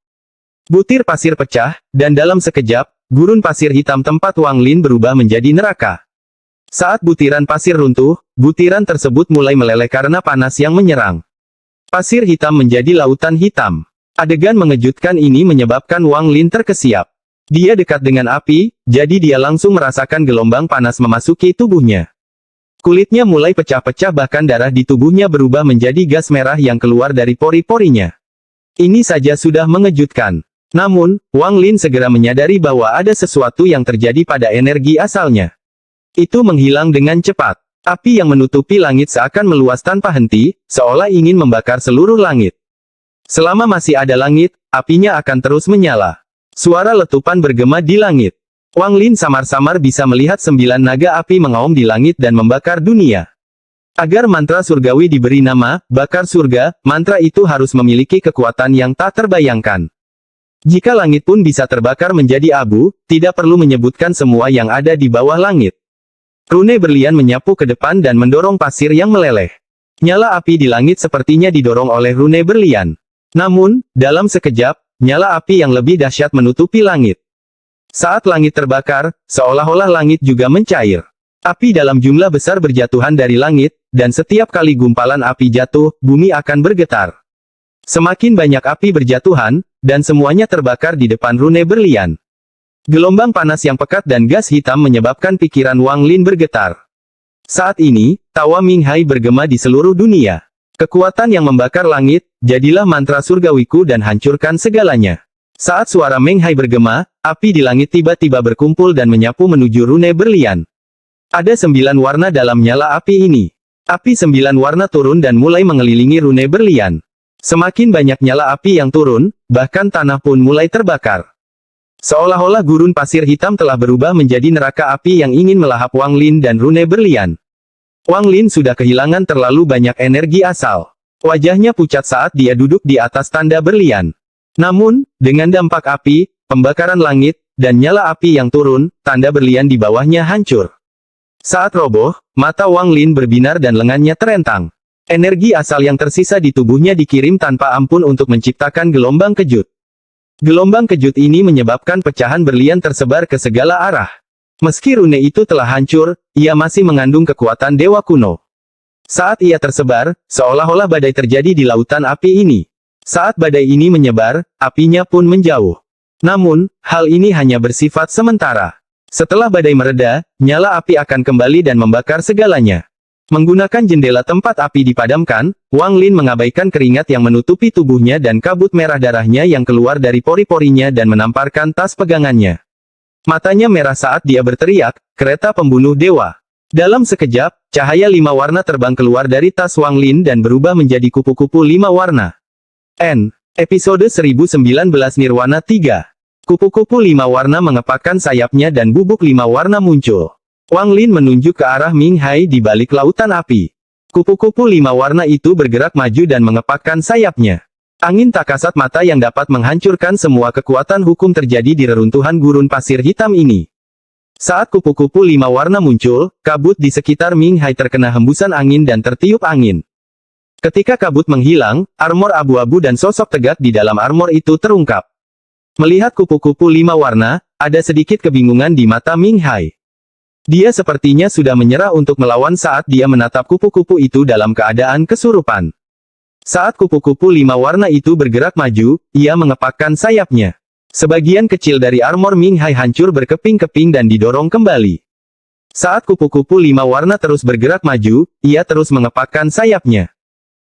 S1: Butir pasir pecah, dan dalam sekejap, gurun pasir hitam tempat Wang Lin berubah menjadi neraka. Saat butiran pasir runtuh, butiran tersebut mulai meleleh karena panas yang menyerang. Pasir hitam menjadi lautan hitam. Adegan mengejutkan ini menyebabkan Wang Lin terkesiap. Dia dekat dengan api, jadi dia langsung merasakan gelombang panas memasuki tubuhnya. Kulitnya mulai pecah-pecah bahkan darah di tubuhnya berubah menjadi gas merah yang keluar dari pori-porinya. Ini saja sudah mengejutkan. Namun, Wang Lin segera menyadari bahwa ada sesuatu yang terjadi pada energi asalnya. Itu menghilang dengan cepat. Api yang menutupi langit seakan meluas tanpa henti, seolah ingin membakar seluruh langit. Selama masih ada langit, apinya akan terus menyala. Suara letupan bergema di langit. Wang Lin samar-samar bisa melihat 9 naga api mengaum di langit dan membakar dunia. Agar mantra surgawi diberi nama, bakar surga, mantra itu harus memiliki kekuatan yang tak terbayangkan. Jika langit pun bisa terbakar menjadi abu, tidak perlu menyebutkan semua yang ada di bawah langit. Rune berlian menyapu ke depan dan mendorong pasir yang meleleh. Nyala api di langit sepertinya didorong oleh rune berlian. Namun, dalam sekejap, nyala api yang lebih dahsyat menutupi langit. Saat langit terbakar, seolah-olah langit juga mencair. Api dalam jumlah besar berjatuhan dari langit, dan setiap kali gumpalan api jatuh, bumi akan bergetar. Semakin banyak api berjatuhan, dan semuanya terbakar di depan rune berlian. Gelombang panas yang pekat dan gas hitam menyebabkan pikiran Wang Lin bergetar. Saat ini, tawa Ming Hai bergema di seluruh dunia. Kekuatan yang membakar langit, jadilah mantra surgawiku dan hancurkan segalanya. Saat suara Meng Hai bergema, api di langit tiba-tiba berkumpul dan menyapu menuju rune berlian. Ada 9 warna dalam nyala api ini. Api 9 warna turun dan mulai mengelilingi rune berlian. Semakin banyak nyala api yang turun, bahkan tanah pun mulai terbakar. Seolah-olah gurun pasir hitam telah berubah menjadi neraka api yang ingin melahap Wang Lin dan rune berlian. Wang Lin sudah kehilangan terlalu banyak energi asal. Wajahnya pucat saat dia duduk di atas tanda berlian. Namun, dengan dampak api, pembakaran langit, dan nyala api yang turun, tanda berlian di bawahnya hancur. Saat roboh, mata Wang Lin berbinar dan lengannya terentang. Energi asal yang tersisa di tubuhnya dikirim tanpa ampun untuk menciptakan gelombang kejut. Gelombang kejut ini menyebabkan pecahan berlian tersebar ke segala arah. Meski rune itu telah hancur, ia masih mengandung kekuatan dewa kuno. Saat ia tersebar, seolah-olah badai terjadi di lautan api ini. Saat badai ini menyebar, apinya pun menjauh. Namun, hal ini hanya bersifat sementara. Setelah badai mereda, nyala api akan kembali dan membakar segalanya. Menggunakan jendela tempat api dipadamkan, Wang Lin mengabaikan keringat yang menutupi tubuhnya dan kabut merah darahnya yang keluar dari pori-porinya dan menamparkan tas pegangannya. Matanya merah saat dia berteriak, "Kereta pembunuh dewa." Dalam sekejap, cahaya 5 warna terbang keluar dari tas Wang Lin dan berubah menjadi kupu-kupu 5 warna. Episode 1019 Nirwana 3. Kupu-kupu 5 warna mengepakkan sayapnya dan bubuk 5 warna muncul. Wang Lin menunjuk ke arah Ming Hai di balik lautan api. Kupu-kupu 5 warna itu bergerak maju dan mengepakkan sayapnya. Angin tak kasat mata yang dapat menghancurkan semua kekuatan hukum terjadi di reruntuhan gurun pasir hitam ini. Saat kupu-kupu 5 warna muncul, kabut di sekitar Ming Hai terkena hembusan angin dan tertiup angin. Ketika kabut menghilang, armor abu-abu dan sosok tegak di dalam armor itu terungkap. Melihat kupu-kupu 5 warna, ada sedikit kebingungan di mata Ming Hai. Dia sepertinya sudah menyerah untuk melawan saat dia menatap kupu-kupu itu dalam keadaan kesurupan. Saat kupu-kupu 5 warna itu bergerak maju, ia mengepakkan sayapnya. Sebagian kecil dari armor Ming Hai hancur berkeping-keping dan didorong kembali. Saat kupu-kupu 5 warna terus bergerak maju, ia terus mengepakkan sayapnya.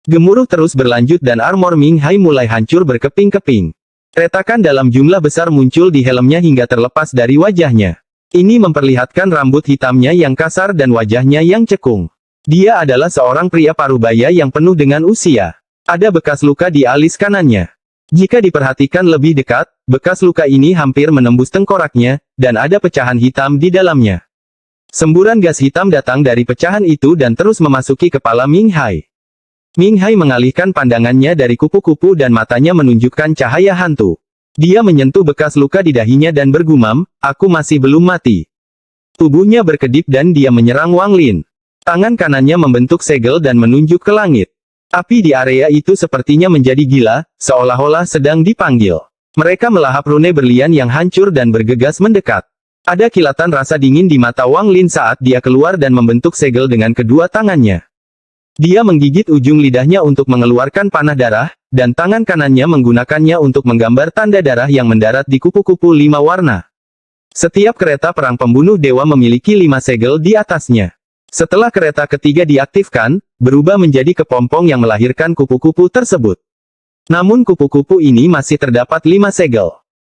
S1: Gemuruh terus berlanjut dan armor Ming Hai mulai hancur berkeping-keping. Retakan dalam jumlah besar muncul di helmnya hingga terlepas dari wajahnya. Ini memperlihatkan rambut hitamnya yang kasar dan wajahnya yang cekung. Dia adalah seorang pria parubaya yang penuh dengan usia. Ada bekas luka di alis kanannya. Jika diperhatikan lebih dekat, bekas luka ini hampir menembus tengkoraknya, dan ada pecahan hitam di dalamnya. Semburan gas hitam datang dari pecahan itu dan terus memasuki kepala Ming Hai. Ming Hai mengalihkan pandangannya dari kupu-kupu dan matanya menunjukkan cahaya hantu. Dia menyentuh bekas luka di dahinya dan bergumam, "Aku masih belum mati." Tubuhnya berkedip dan dia menyerang Wang Lin. Tangan kanannya membentuk segel dan menunjuk ke langit. Api di area itu sepertinya menjadi gila, seolah-olah sedang dipanggil. Mereka melahap rune berlian yang hancur dan bergegas mendekat. Ada kilatan rasa dingin di mata Wang Lin saat dia keluar dan membentuk segel dengan kedua tangannya. Dia menggigit ujung lidahnya untuk mengeluarkan panah darah, dan tangan kanannya menggunakannya untuk menggambar tanda darah yang mendarat di kupu-kupu 5 warna. Setiap kereta perang pembunuh dewa memiliki 5 segel di atasnya. Setelah kereta ketiga diaktifkan, berubah menjadi kepompong yang melahirkan kupu-kupu tersebut. Namun kupu-kupu ini masih terdapat 5 segel.